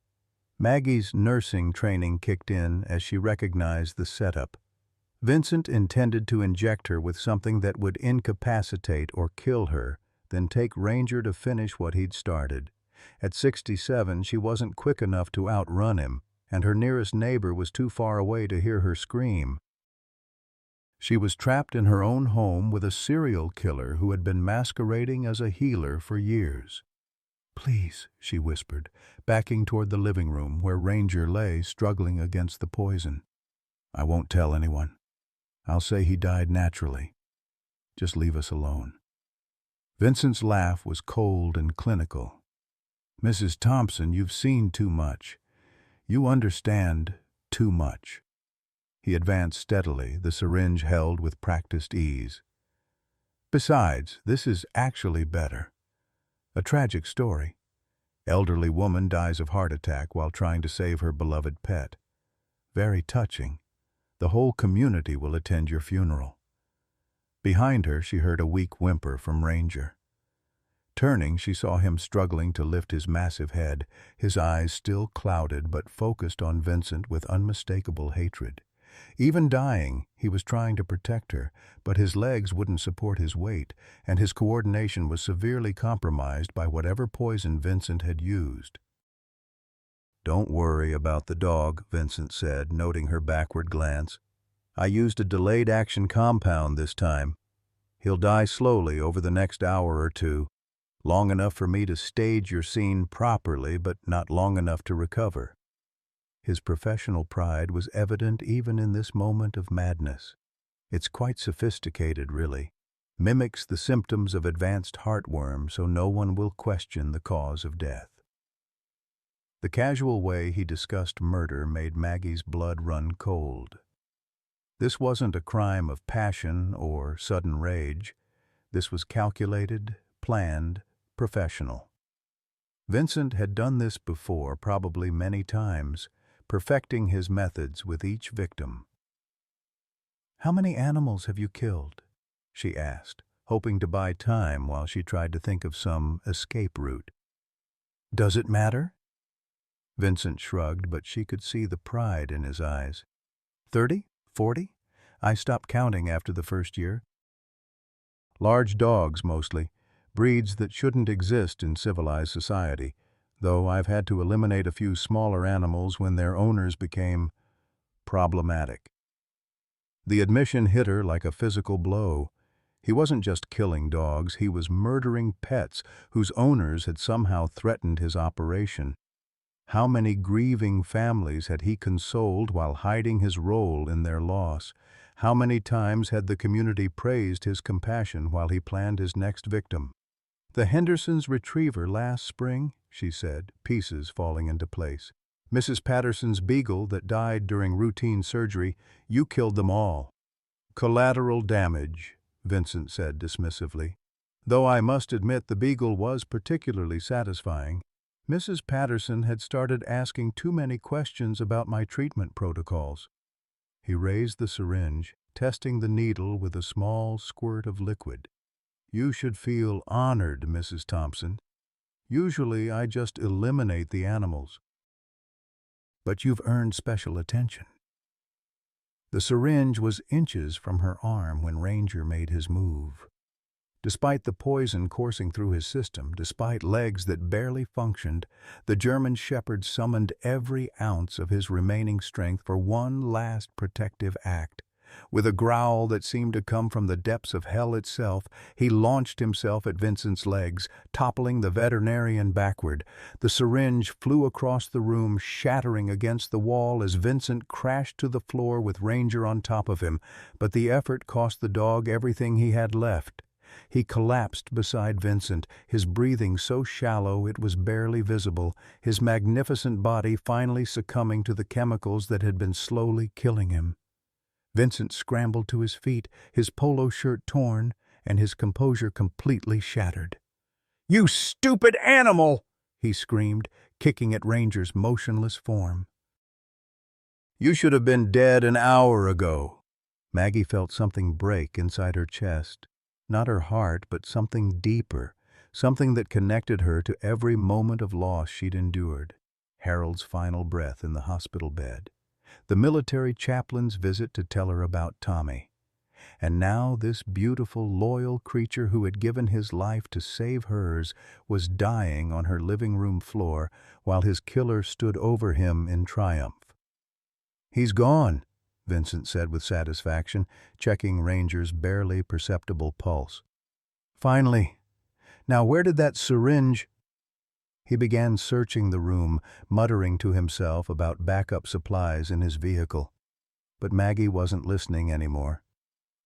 Maggie's nursing training kicked in as she recognized the setup. Vincent intended to inject her with something that would incapacitate or kill her, then take Ranger to finish what he'd started. At 67, she wasn't quick enough to outrun him, and her nearest neighbor was too far away to hear her scream. She was trapped in her own home with a serial killer who had been masquerading as a healer for years. "Please," she whispered, backing toward the living room where Ranger lay struggling against the poison. "I won't tell anyone. I'll say he died naturally. Just leave us alone." Vincent's laugh was cold and clinical. "Mrs. Thompson, you've seen too much. You understand too much." He advanced steadily, the syringe held with practiced ease. "Besides, this is actually better. A tragic story. Elderly woman dies of heart attack while trying to save her beloved pet. Very touching. The whole community will attend your funeral." Behind her, she heard a weak whimper from Ranger. Turning, she saw him struggling to lift his massive head, his eyes still clouded but focused on Vincent with unmistakable hatred. Even dying, he was trying to protect her, but his legs wouldn't support his weight, and his coordination was severely compromised by whatever poison Vincent had used. "Don't worry about the dog," Vincent said, noting her backward glance. "I used a delayed action compound this time. He'll die slowly over the next hour or two. Long enough for me to stage your scene properly, but not long enough to recover." His professional pride was evident even in this moment of madness. "It's quite sophisticated, really. Mimics the symptoms of advanced heartworm so no one will question the cause of death." The casual way he discussed murder made Maggie's blood run cold. This wasn't a crime of passion or sudden rage. This was calculated, planned, professional. Vincent had done this before, probably many times, perfecting his methods with each victim. "How many animals have you killed?" she asked, hoping to buy time while she tried to think of some escape route. "Does it matter?" Vincent shrugged, but she could see the pride in his eyes. 30? 40? I stopped counting after the first year. Large dogs, mostly. Breeds that shouldn't exist in civilized society, though I've had to eliminate a few smaller animals when their owners became problematic. The admission hit her like a physical blow. He wasn't just killing dogs, he was murdering pets whose owners had somehow threatened his operation. How many grieving families had he consoled while hiding his role in their loss? How many times had the community praised his compassion while he planned his next victim? "The Hendersons' retriever last spring," she said, pieces falling into place. "Mrs. Patterson's beagle that died during routine surgery, you killed them all." "Collateral damage," Vincent said dismissively. Though I must admit the beagle was particularly satisfying. Mrs. Patterson had started asking too many questions about my treatment protocols. He raised the syringe, testing the needle with a small squirt of liquid. "You should feel honored, Mrs. Thompson. Usually I just eliminate the animals. But you've earned special attention." The syringe was inches from her arm when Ranger made his move. Despite the poison coursing through his system, despite legs that barely functioned, the German shepherd summoned every ounce of his remaining strength for one last protective act. With a growl that seemed to come from the depths of hell itself, he launched himself at Vincent's legs, toppling the veterinarian backward. The syringe flew across the room, shattering against the wall as Vincent crashed to the floor with Ranger on top of him, but the effort cost the dog everything he had left. He collapsed beside Vincent, his breathing so shallow it was barely visible, his magnificent body finally succumbing to the chemicals that had been slowly killing him. Vincent scrambled to his feet, his polo shirt torn, and his composure completely shattered. "You stupid animal!" he screamed, kicking at Ranger's motionless form. "You should have been dead an hour ago." Maggie felt something break inside her chest. Not her heart, but something deeper, something that connected her to every moment of loss she'd endured. Harold's final breath in the hospital bed, the military chaplain's visit to tell her about Tommy, and now this beautiful, loyal creature who had given his life to save hers was dying on her living room floor while his killer stood over him in triumph. "He's gone," Vincent said with satisfaction, checking Ranger's barely perceptible pulse. "Finally. Now where did that syringe—" He began searching the room, muttering to himself about backup supplies in his vehicle. But Maggie wasn't listening anymore.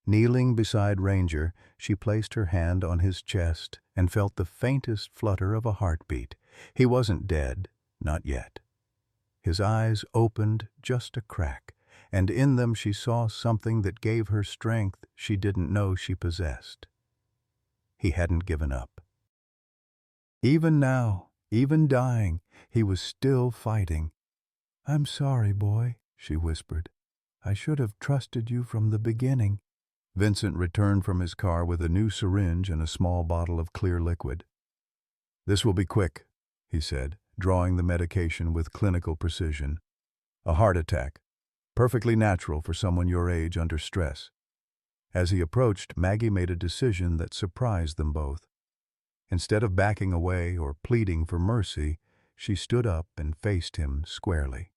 Kneeling beside Ranger, she placed her hand on his chest and felt the faintest flutter of a heartbeat. He wasn't dead, not yet. His eyes opened just a crack, and in them she saw something that gave her strength she didn't know she possessed. He hadn't given up. Even now, even dying, he was still fighting. "I'm sorry, boy," she whispered. "I should have trusted you from the beginning." Vincent returned from his car with a new syringe and a small bottle of clear liquid. "This will be quick," he said, drawing the medication with clinical precision. "A heart attack. Perfectly natural for someone your age under stress." As he approached, Maggie made a decision that surprised them both. Instead of backing away or pleading for mercy, she stood up and faced him squarely.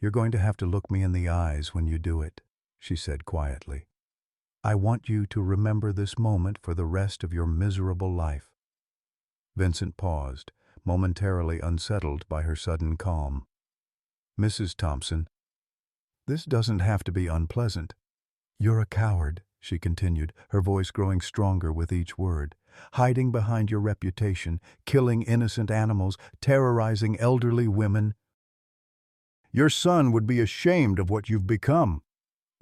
"You're going to have to look me in the eyes when you do it," she said quietly. "I want you to remember this moment for the rest of your miserable life." Vincent paused, momentarily unsettled by her sudden calm. "Mrs. Thompson, this doesn't have to be unpleasant. You're a coward," she continued, her voice growing stronger with each word. "Hiding behind your reputation, killing innocent animals, terrorizing elderly women. Your son would be ashamed of what you've become."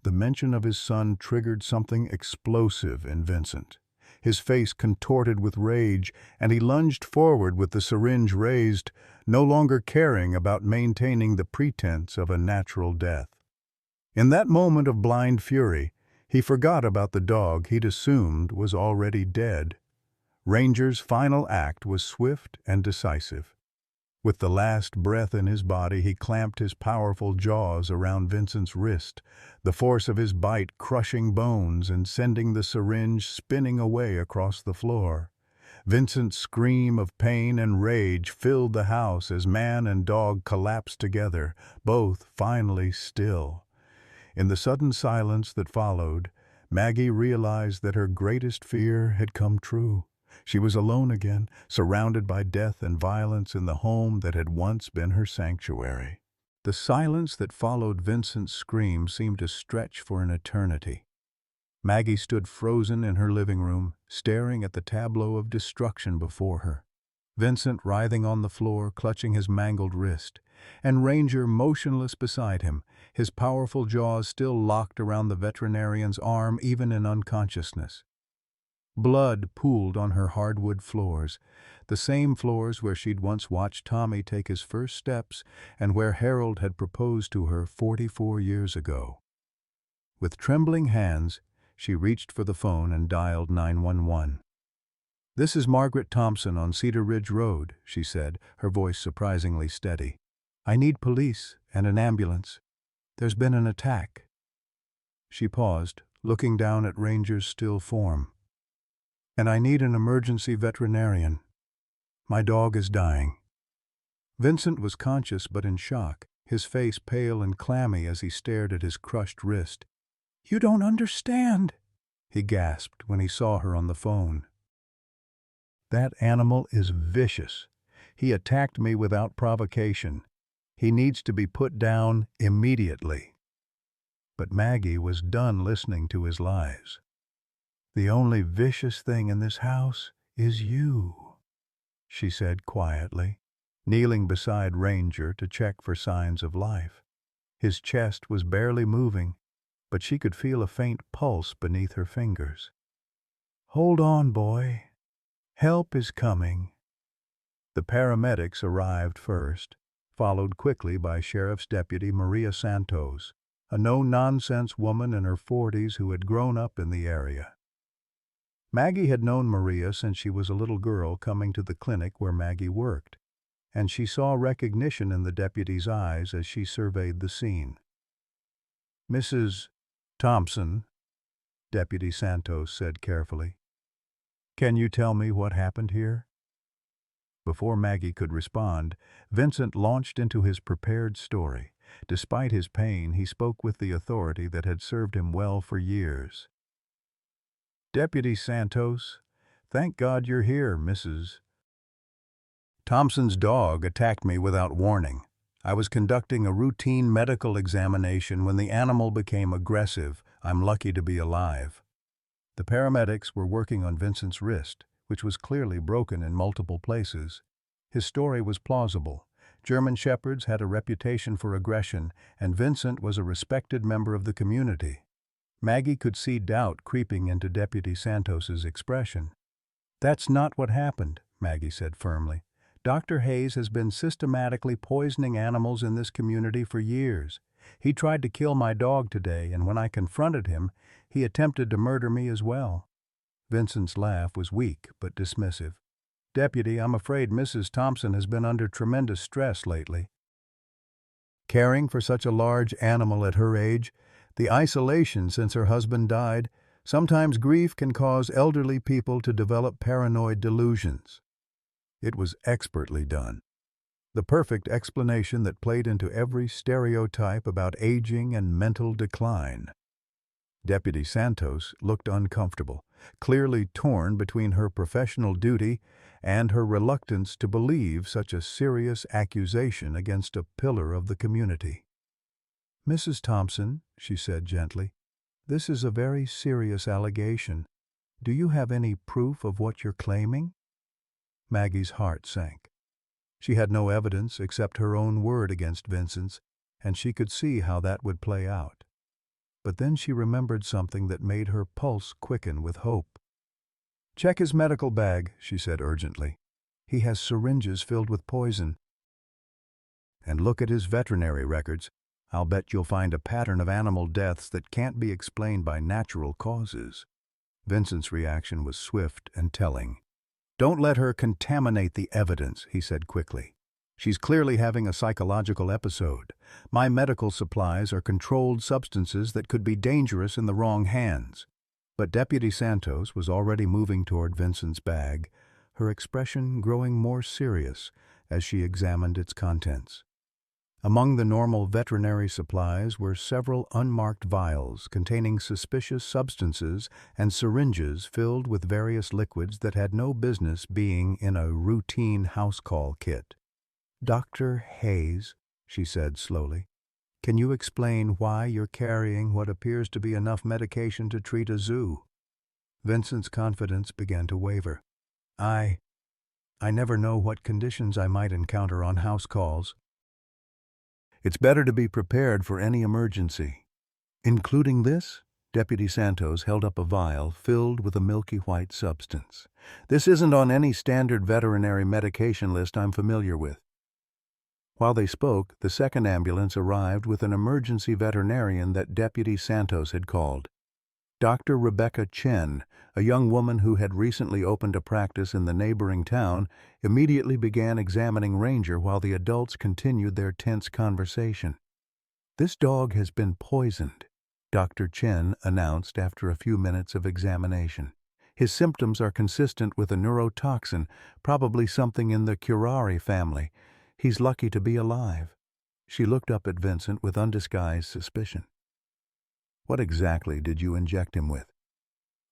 The mention of his son triggered something explosive in Vincent. His face contorted with rage, and he lunged forward with the syringe raised, no longer caring about maintaining the pretense of a natural death. In that moment of blind fury, he forgot about the dog he'd assumed was already dead. Ranger's final act was swift and decisive. With the last breath in his body, he clamped his powerful jaws around Vincent's wrist, the force of his bite crushing bones and sending the syringe spinning away across the floor. Vincent's scream of pain and rage filled the house as man and dog collapsed together, both finally still. In the sudden silence that followed, Maggie realized that her greatest fear had come true. She was alone again, surrounded by death and violence in the home that had once been her sanctuary. The silence that followed Vincent's scream seemed to stretch for an eternity. Maggie stood frozen in her living room, staring at the tableau of destruction before her. Vincent writhing on the floor, clutching his mangled wrist, and Ranger motionless beside him, his powerful jaws still locked around the veterinarian's arm even in unconsciousness. Blood pooled on her hardwood floors, the same floors where she'd once watched Tommy take his first steps and where Harold had proposed to her 44 years ago. With trembling hands, she reached for the phone and dialed 911. "This is Margaret Thompson on Cedar Ridge Road," she said, her voice surprisingly steady. "I need police and an ambulance. There's been an attack." She paused, looking down at Ranger's still form. "And I need an emergency veterinarian. My dog is dying." Vincent was conscious but in shock, his face pale and clammy as he stared at his crushed wrist. "You don't understand," he gasped when he saw her on the phone. "That animal is vicious. He attacked me without provocation. He needs to be put down immediately." But Maggie was done listening to his lies. "The only vicious thing in this house is you," she said quietly, kneeling beside Ranger to check for signs of life. His chest was barely moving, but she could feel a faint pulse beneath her fingers. Hold on, boy. Help is coming. The paramedics arrived first, followed quickly by Sheriff's Deputy Maria Santos, a no-nonsense woman in her 40s who had grown up in the area. Maggie had known Maria since she was a little girl coming to the clinic where Maggie worked, and she saw recognition in the deputy's eyes as she surveyed the scene. "Mrs. Thompson," Deputy Santos said carefully, "can you tell me what happened here?" Before Maggie could respond, Vincent launched into his prepared story. Despite his pain, he spoke with the authority that had served him well for years. "Deputy Santos, thank God you're here, Mrs. Thompson's dog attacked me without warning. I was conducting a routine medical examination when the animal became aggressive. I'm lucky to be alive." The paramedics were working on Vincent's wrist, which was clearly broken in multiple places. His story was plausible. German Shepherds had a reputation for aggression, and Vincent was a respected member of the community. Maggie could see doubt creeping into Deputy Santos's expression. "That's not what happened," Maggie said firmly. "Dr. Hayes has been systematically poisoning animals in this community for years. He tried to kill my dog today, and when I confronted him, he attempted to murder me as well." Vincent's laugh was weak but dismissive. "Deputy, I'm afraid Mrs. Thompson has been under tremendous stress lately. Caring for such a large animal at her age, the isolation since her husband died, sometimes grief can cause elderly people to develop paranoid delusions." It was expertly done. The perfect explanation that played into every stereotype about aging and mental decline. Deputy Santos looked uncomfortable, clearly torn between her professional duty and her reluctance to believe such a serious accusation against a pillar of the community. "Mrs. Thompson," she said gently, "this is a very serious allegation. Do you have any proof of what you're claiming?" Maggie's heart sank. She had no evidence except her own word against Vincent's, and she could see how that would play out. But then she remembered something that made her pulse quicken with hope. "Check his medical bag," she said urgently. "He has syringes filled with poison. And look at his veterinary records. I'll bet you'll find a pattern of animal deaths that can't be explained by natural causes." Vincent's reaction was swift and telling. "Don't let her contaminate the evidence," he said quickly. "She's clearly having a psychological episode. My medical supplies are controlled substances that could be dangerous in the wrong hands." But Deputy Santos was already moving toward Vincent's bag, her expression growing more serious as she examined its contents. Among the normal veterinary supplies were several unmarked vials containing suspicious substances and syringes filled with various liquids that had no business being in a routine house call kit. "Dr. Hayes," she said slowly, "can you explain why you're carrying what appears to be enough medication to treat a zoo?" Vincent's confidence began to waver. I never know what conditions I might encounter on house calls. It's better to be prepared for any emergency." "Including this?" Deputy Santos held up a vial filled with a milky white substance. "This isn't on any standard veterinary medication list I'm familiar with." While they spoke, the second ambulance arrived with an emergency veterinarian that Deputy Santos had called. Dr. Rebecca Chen, a young woman who had recently opened a practice in the neighboring town, immediately began examining Ranger while the adults continued their tense conversation. "This dog has been poisoned," Dr. Chen announced after a few minutes of examination. "His symptoms are consistent with a neurotoxin, probably something in the curare family. He's lucky to be alive." She looked up at Vincent with undisguised suspicion. "What exactly did you inject him with?"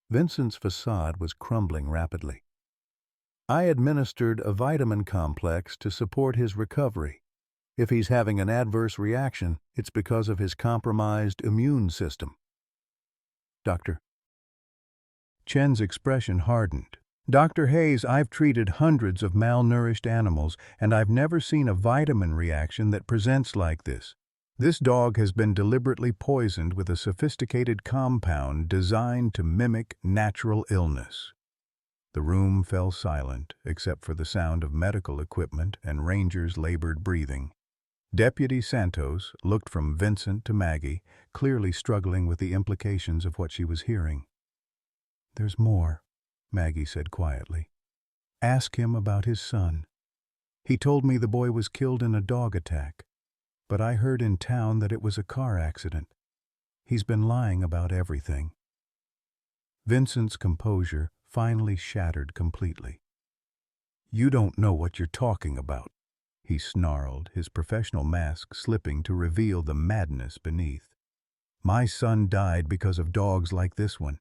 Vincent's facade was crumbling rapidly. "I administered a vitamin complex to support his recovery. If he's having an adverse reaction, it's because of his compromised immune system." "Doctor." Chen's expression hardened. "Dr. Hayes, I've treated hundreds of malnourished animals, and I've never seen a vitamin reaction that presents like this. This dog has been deliberately poisoned with a sophisticated compound designed to mimic natural illness. The room fell silent, except for the sound of medical equipment and Ranger's labored breathing. Deputy Santos looked from Vincent to Maggie, clearly struggling with the implications of what she was hearing. "There's more," Maggie said quietly. "Ask him about his son. He told me the boy was killed in a dog attack, but I heard in town that it was a car accident. He's been lying about everything." Vincent's composure finally shattered completely. "You don't know what you're talking about," he snarled, his professional mask slipping to reveal the madness beneath. "My son died because of dogs like this one.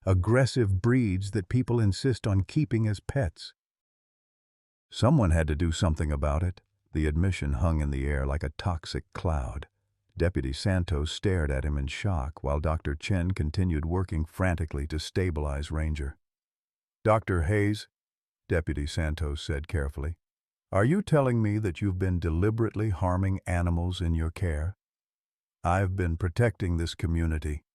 Aggressive breeds that people insist on keeping as pets." Someone had to do something about it. The admission hung in the air like a toxic cloud. Deputy Santos stared at him in shock while Dr. Chen continued working frantically to stabilize Ranger. "Dr. Hayes," Deputy Santos said carefully, "are you telling me that you've been deliberately harming animals in your care?" "I've been protecting this community,"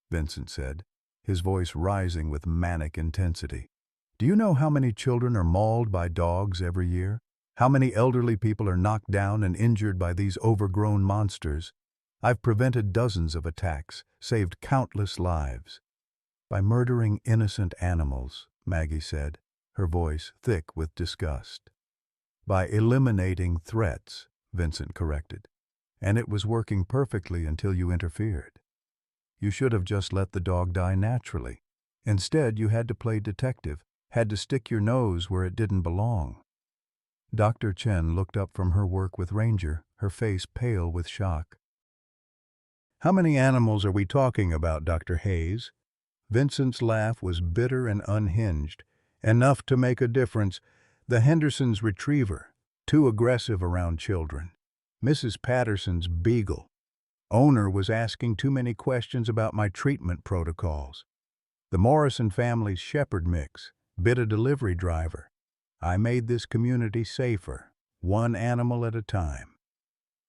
Vincent said, his voice rising with manic intensity. "Do you know how many children are mauled by dogs every year? How many elderly people are knocked down and injured by these overgrown monsters? I've prevented dozens of attacks, saved countless lives." "By murdering innocent animals," Maggie said, her voice thick with disgust. "By eliminating threats," Vincent corrected. "And it was working perfectly until you interfered. You should have just let the dog die naturally. Instead, you had to play detective, had to stick your nose where it didn't belong." Dr. Chen looked up from her work with Ranger, her face pale with shock. "How many animals are we talking about, Dr. Hayes?" Vincent's laugh was bitter and unhinged. "Enough to make a difference. The Henderson's retriever, too aggressive around children. Mrs. Patterson's beagle. Owner was asking too many questions about my treatment protocols. The Morrison family's shepherd mix bit a delivery driver. I made this community safer, one animal at a time."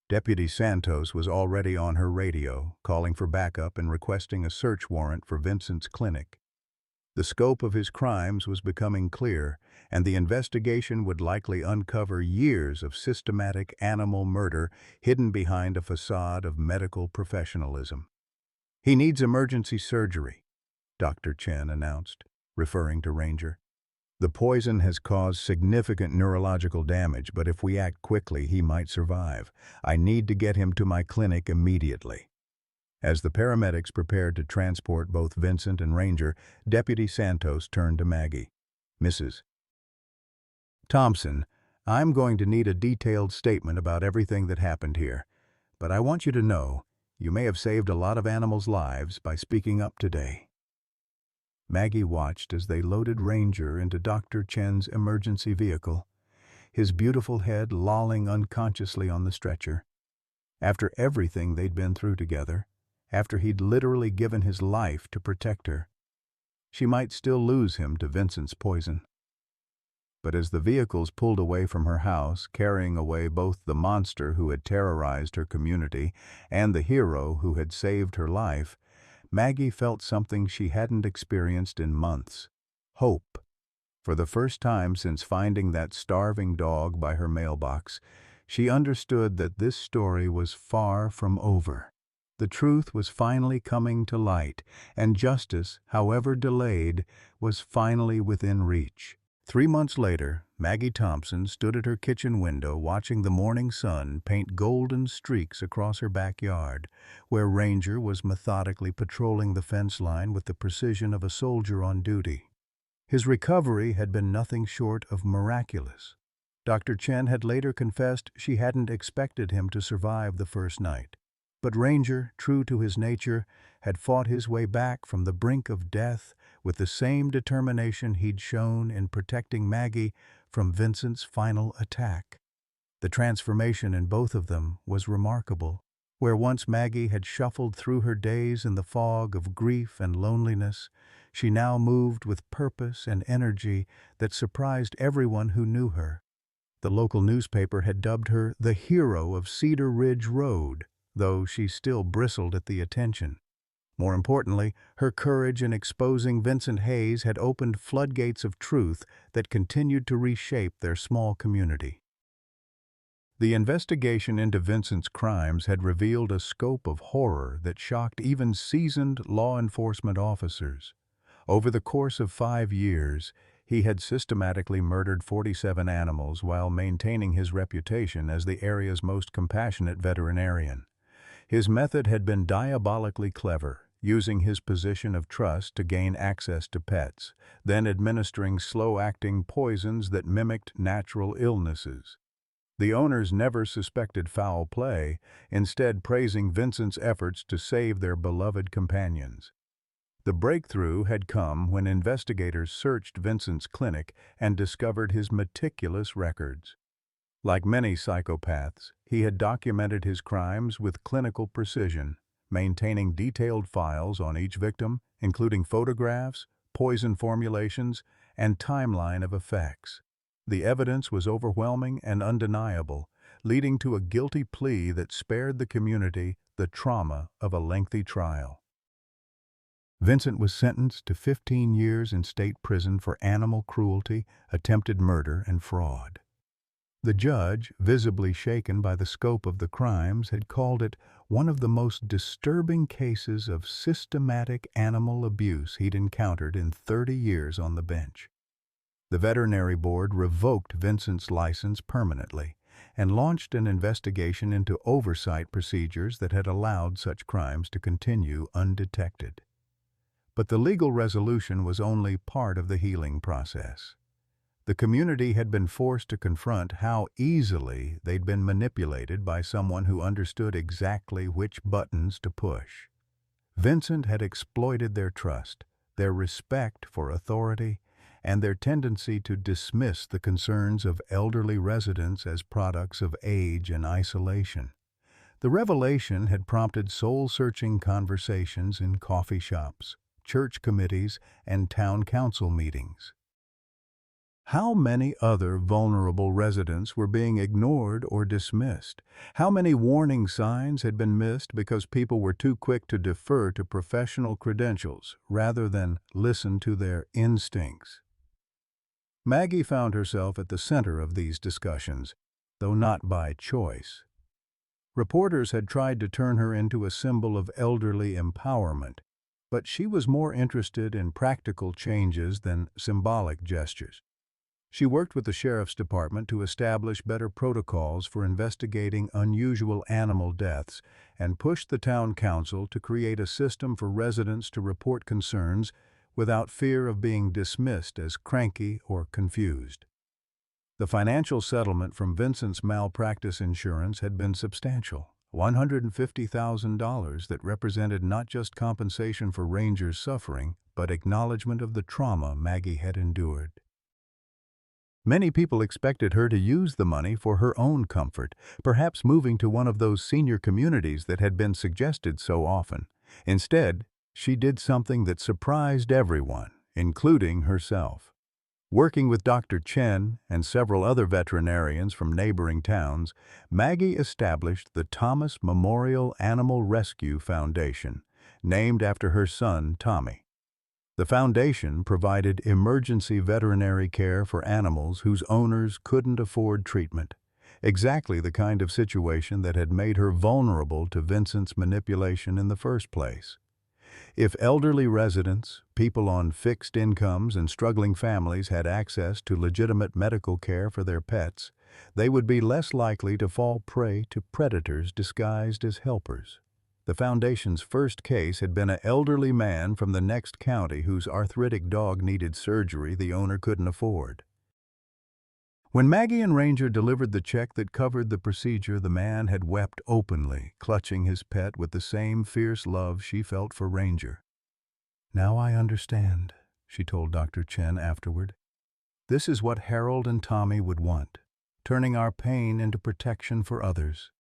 Deputy Santos was already on her radio, calling for backup and requesting a search warrant for Vincent's clinic. The scope of his crimes was becoming clear, and the investigation would likely uncover years of systematic animal murder hidden behind a facade of medical professionalism. "He needs emergency surgery," Dr. Chen announced, referring to Ranger. "The poison has caused significant neurological damage, but if we act quickly, he might survive. I need to get him to my clinic immediately." As the paramedics prepared to transport both Vincent and Ranger, Deputy Santos turned to Maggie. "Mrs. Thompson, I'm going to need a detailed statement about everything that happened here. But I want you to know, you may have saved a lot of animals' lives by speaking up today." Maggie watched as they loaded Ranger into Dr. Chen's emergency vehicle, his beautiful head lolling unconsciously on the stretcher. After everything they'd been through together, after he'd literally given his life to protect her, she might still lose him to Vincent's poison. But as the vehicles pulled away from her house, carrying away both the monster who had terrorized her community and the hero who had saved her life, Maggie felt something she hadn't experienced in months: hope. For the first time since finding that starving dog by her mailbox, she understood that this story was far from over. The truth was finally coming to light, and justice, however delayed, was finally within reach. 3 months later, Maggie Thompson stood at her kitchen window watching the morning sun paint golden streaks across her backyard, where Ranger was methodically patrolling the fence line with the precision of a soldier on duty. His recovery had been nothing short of miraculous. Dr. Chen had later confessed she hadn't expected him to survive the first night. But Ranger, true to his nature, had fought his way back from the brink of death with the same determination he'd shown in protecting Maggie from Vincent's final attack. The transformation in both of them was remarkable. Where once Maggie had shuffled through her days in the fog of grief and loneliness, she now moved with purpose and energy that surprised everyone who knew her. The local newspaper had dubbed her the hero of Cedar Ridge Road, though she still bristled at the attention. More importantly, her courage in exposing Vincent Hayes had opened floodgates of truth that continued to reshape their small community. The investigation into Vincent's crimes had revealed a scope of horror that shocked even seasoned law enforcement officers. Over the course of 5 years, he had systematically murdered 47 animals while maintaining his reputation as the area's most compassionate veterinarian. His method had been diabolically clever, using his position of trust to gain access to pets, then administering slow-acting poisons that mimicked natural illnesses. The owners never suspected foul play, instead praising Vincent's efforts to save their beloved companions. The breakthrough had come when investigators searched Vincent's clinic and discovered his meticulous records. Like many psychopaths, he had documented his crimes with clinical precision, maintaining detailed files on each victim, including photographs, poison formulations, and timeline of effects. The evidence was overwhelming and undeniable, leading to a guilty plea that spared the community the trauma of a lengthy trial. Vincent was sentenced to 15 years in state prison for animal cruelty, attempted murder, and fraud. The judge, visibly shaken by the scope of the crimes, had called it one of the most disturbing cases of systematic animal abuse he'd encountered in 30 years on the bench. The veterinary board revoked Vincent's license permanently and launched an investigation into oversight procedures that had allowed such crimes to continue undetected. But the legal resolution was only part of the healing process. The community had been forced to confront how easily they'd been manipulated by someone who understood exactly which buttons to push. Vincent had exploited their trust, their respect for authority, and their tendency to dismiss the concerns of elderly residents as products of age and isolation. The revelation had prompted soul-searching conversations in coffee shops, church committees, and town council meetings. How many other vulnerable residents were being ignored or dismissed? How many warning signs had been missed because people were too quick to defer to professional credentials rather than listen to their instincts? Maggie found herself at the center of these discussions, though not by choice. Reporters had tried to turn her into a symbol of elderly empowerment, but she was more interested in practical changes than symbolic gestures. She worked with the sheriff's department to establish better protocols for investigating unusual animal deaths and pushed the town council to create a system for residents to report concerns without fear of being dismissed as cranky or confused. The financial settlement from Vincent's malpractice insurance had been substantial, $150,000 that represented not just compensation for Ranger's suffering, but acknowledgement of the trauma Maggie had endured. Many people expected her to use the money for her own comfort, perhaps moving to one of those senior communities that had been suggested so often. Instead, she did something that surprised everyone, including herself. Working with Dr. Chen and several other veterinarians from neighboring towns, Maggie established the Thomas Memorial Animal Rescue Foundation, named after her son, Tommy. The foundation provided emergency veterinary care for animals whose owners couldn't afford treatment, exactly the kind of situation that had made her vulnerable to Vincent's manipulation in the first place. If elderly residents, people on fixed incomes, and struggling families had access to legitimate medical care for their pets, they would be less likely to fall prey to predators disguised as helpers. The foundation's first case had been an elderly man from the next county whose arthritic dog needed surgery the owner couldn't afford. When Maggie and Ranger delivered the check that covered the procedure, the man had wept openly, clutching his pet with the same fierce love she felt for Ranger. "Now I understand," she told Dr. Chen afterward. "This is what Harold and Tommy would want, turning our pain into protection for others."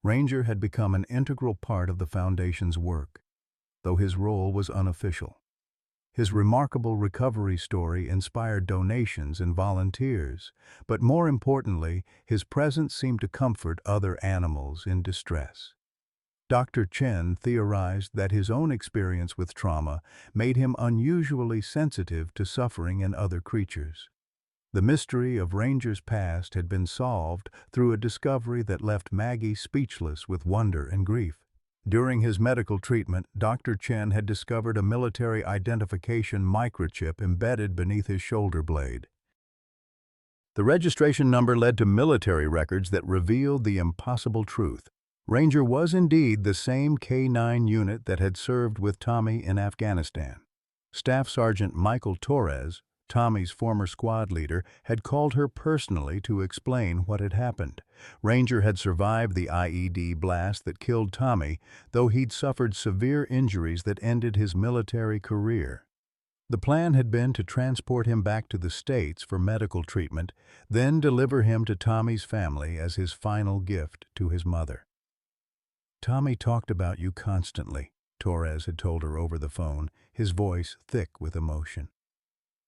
Ranger had become an integral part of the foundation's work, though his role was unofficial. His remarkable recovery story inspired donations and volunteers, but more importantly, his presence seemed to comfort other animals in distress. Dr. Chen theorized that his own experience with trauma made him unusually sensitive to suffering in other creatures. The mystery of Ranger's past had been solved through a discovery that left Maggie speechless with wonder and grief. During his medical treatment, Dr. Chen had discovered a military identification microchip embedded beneath his shoulder blade. The registration number led to military records that revealed the impossible truth. Ranger was indeed the same K-9 unit that had served with Tommy in Afghanistan. Staff Sergeant Michael Torres, Tommy's former squad leader, had called her personally to explain what had happened. Ranger had survived the IED blast that killed Tommy, though he'd suffered severe injuries that ended his military career. The plan had been to transport him back to the States for medical treatment, then deliver him to Tommy's family as his final gift to his mother. "Tommy talked about you constantly," Torres had told her over the phone, his voice thick with emotion.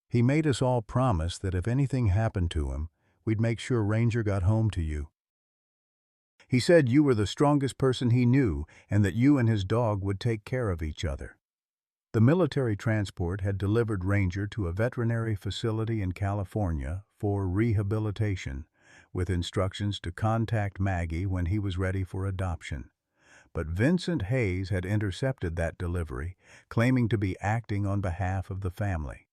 "He made us all promise that if anything happened to him, we'd make sure Ranger got home to you. He said you were the strongest person he knew and that you and his dog would take care of each other." The military transport had delivered Ranger to a veterinary facility in California for rehabilitation, with instructions to contact Maggie when he was ready for adoption. But Vincent Hayes had intercepted that delivery, claiming to be acting on behalf of the family.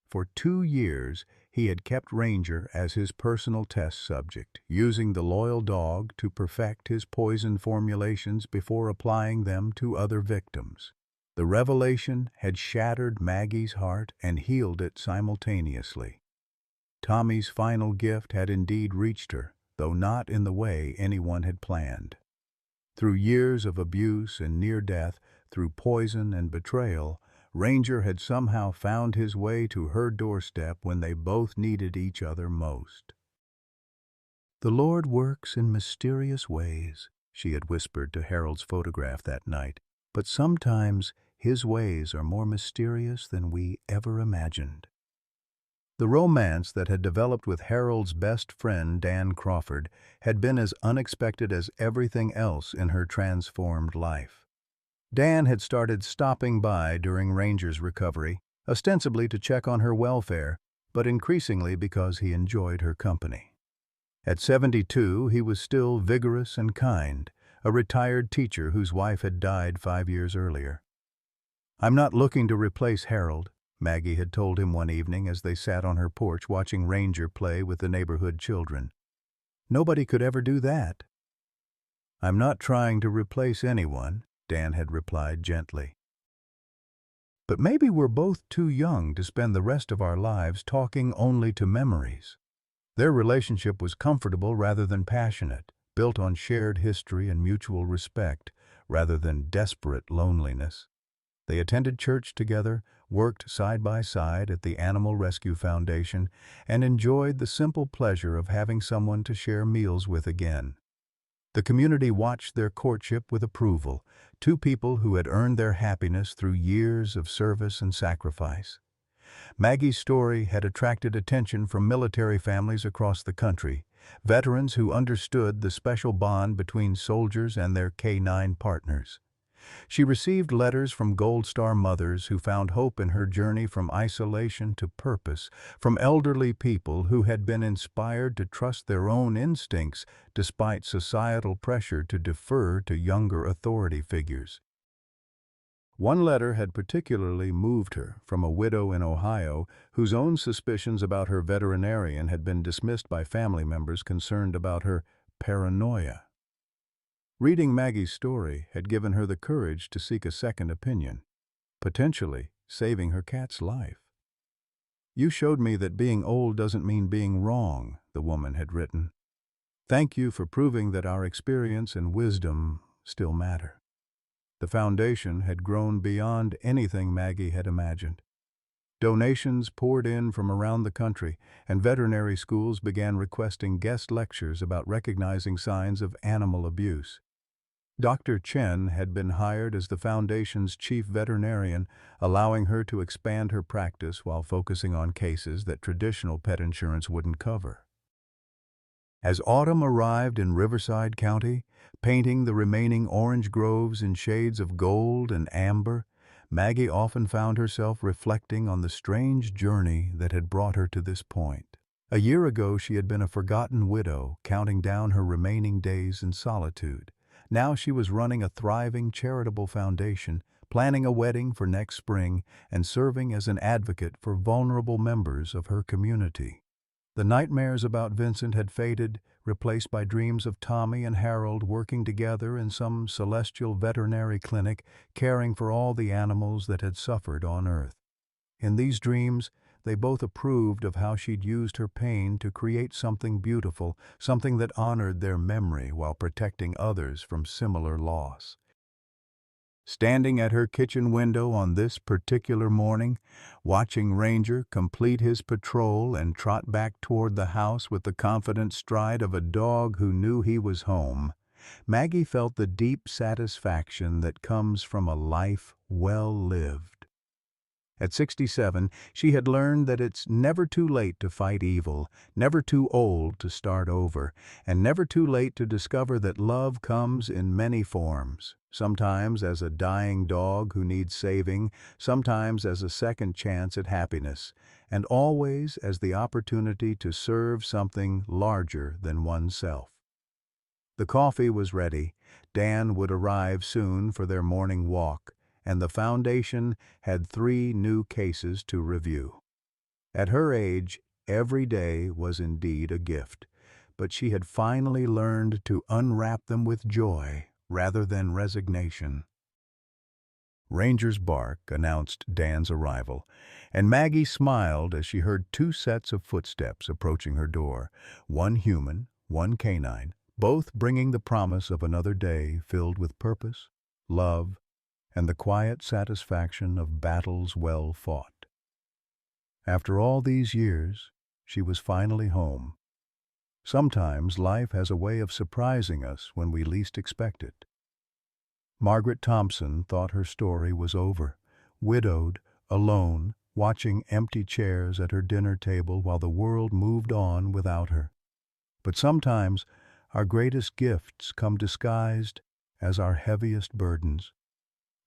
For 2 years, he had kept Ranger as his personal test subject, using the loyal dog to perfect his poison formulations before applying them to other victims. The revelation had shattered Maggie's heart and healed it simultaneously. Tommy's final gift had indeed reached her, though not in the way anyone had planned. Through years of abuse and near death, through poison and betrayal, Ranger had somehow found his way to her doorstep when they both needed each other most. "The Lord works in mysterious ways," she had whispered to Harold's photograph that night, "but sometimes His ways are more mysterious than we ever imagined." The romance that had developed with Harold's best friend, Dan Crawford, had been as unexpected as everything else in her transformed life. Dan had started stopping by during Ranger's recovery, ostensibly to check on her welfare, but increasingly because he enjoyed her company. At 72, he was still vigorous and kind, a retired teacher whose wife had died 5 years earlier. "I'm not looking to replace Harold," Maggie had told him one evening as they sat on her porch watching Ranger play with the neighborhood children. "Nobody could ever do that." "I'm not trying to replace anyone," Dan had replied gently. "But maybe we're both too young to spend the rest of our lives talking only to memories." Their relationship was comfortable rather than passionate, built on shared history and mutual respect rather than desperate loneliness. They attended church together, worked side by side at the Animal Rescue Foundation, and enjoyed the simple pleasure of having someone to share meals with again. The community watched their courtship with approval, two people who had earned their happiness through years of service and sacrifice. Maggie's story had attracted attention from military families across the country, veterans who understood the special bond between soldiers and their K-9 partners. She received letters from Gold Star mothers who found hope in her journey from isolation to purpose, from elderly people who had been inspired to trust their own instincts despite societal pressure to defer to younger authority figures. One letter had particularly moved her, from a widow in Ohio whose own suspicions about her veterinarian had been dismissed by family members concerned about her paranoia. Reading Maggie's story had given her the courage to seek a second opinion, potentially saving her cat's life. "You showed me that being old doesn't mean being wrong," the woman had written. "Thank you for proving that our experience and wisdom still matter." The foundation had grown beyond anything Maggie had imagined. Donations poured in from around the country, and veterinary schools began requesting guest lectures about recognizing signs of animal abuse. Dr. Chen had been hired as the foundation's chief veterinarian, allowing her to expand her practice while focusing on cases that traditional pet insurance wouldn't cover. As autumn arrived in Riverside County, painting the remaining orange groves in shades of gold and amber, Maggie often found herself reflecting on the strange journey that had brought her to this point. A year ago she had been a forgotten widow, counting down her remaining days in solitude. Now she was running a thriving charitable foundation, planning a wedding for next spring, and serving as an advocate for vulnerable members of her community. The nightmares about Vincent had faded, replaced by dreams of Tommy and Harold working together in some celestial veterinary clinic, caring for all the animals that had suffered on Earth. In these dreams, they both approved of how she'd used her pain to create something beautiful, something that honored their memory while protecting others from similar loss. Standing at her kitchen window on this particular morning, watching Ranger complete his patrol and trot back toward the house with the confident stride of a dog who knew he was home, Maggie felt the deep satisfaction that comes from a life well lived. At 67, she had learned that it's never too late to fight evil, never too old to start over, and never too late to discover that love comes in many forms, sometimes as a dying dog who needs saving, sometimes as a second chance at happiness, and always as the opportunity to serve something larger than oneself. The coffee was ready. Dan would arrive soon for their morning walk, and the foundation had 3 new cases to review. At her age, every day was indeed a gift, but she had finally learned to unwrap them with joy rather than resignation. Ranger's bark announced Dan's arrival, and Maggie smiled as she heard 2 sets of footsteps approaching her door, one human, one canine, both bringing the promise of another day filled with purpose, love, and the quiet satisfaction of battles well fought. After all these years, she was finally home. Sometimes life has a way of surprising us when we least expect it. Margaret Thompson thought her story was over, widowed, alone, watching empty chairs at her dinner table while the world moved on without her. But sometimes our greatest gifts come disguised as our heaviest burdens.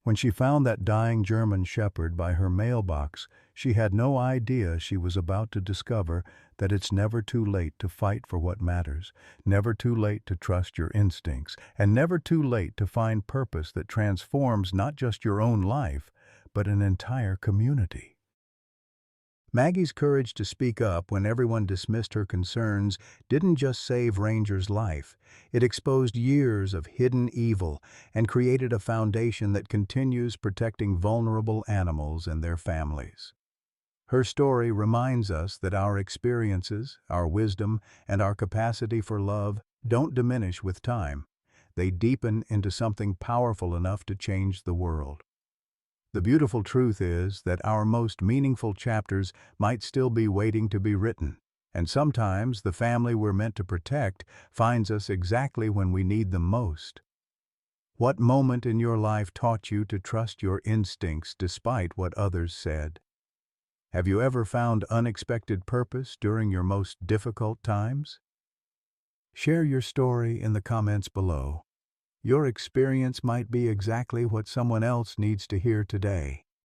When she found that dying German shepherd by her mailbox, she had no idea she was about to discover that it's never too late to fight for what matters, never too late to trust your instincts, and never too late to find purpose that transforms not just your own life, but an entire community. Maggie's courage to speak up when everyone dismissed her concerns didn't just save Ranger's life. It exposed years of hidden evil and created a foundation that continues protecting vulnerable animals and their families. Her story reminds us that our experiences, our wisdom, and our capacity for love don't diminish with time. They deepen into something powerful enough to change the world. The beautiful truth is that our most meaningful chapters might still be waiting to be written, and sometimes the family we're meant to protect finds us exactly when we need them most. What moment in your life taught you to trust your instincts despite what others said? Have you ever found unexpected purpose during your most difficult times? Share your story in the comments below. Your experience might be exactly what someone else needs to hear today.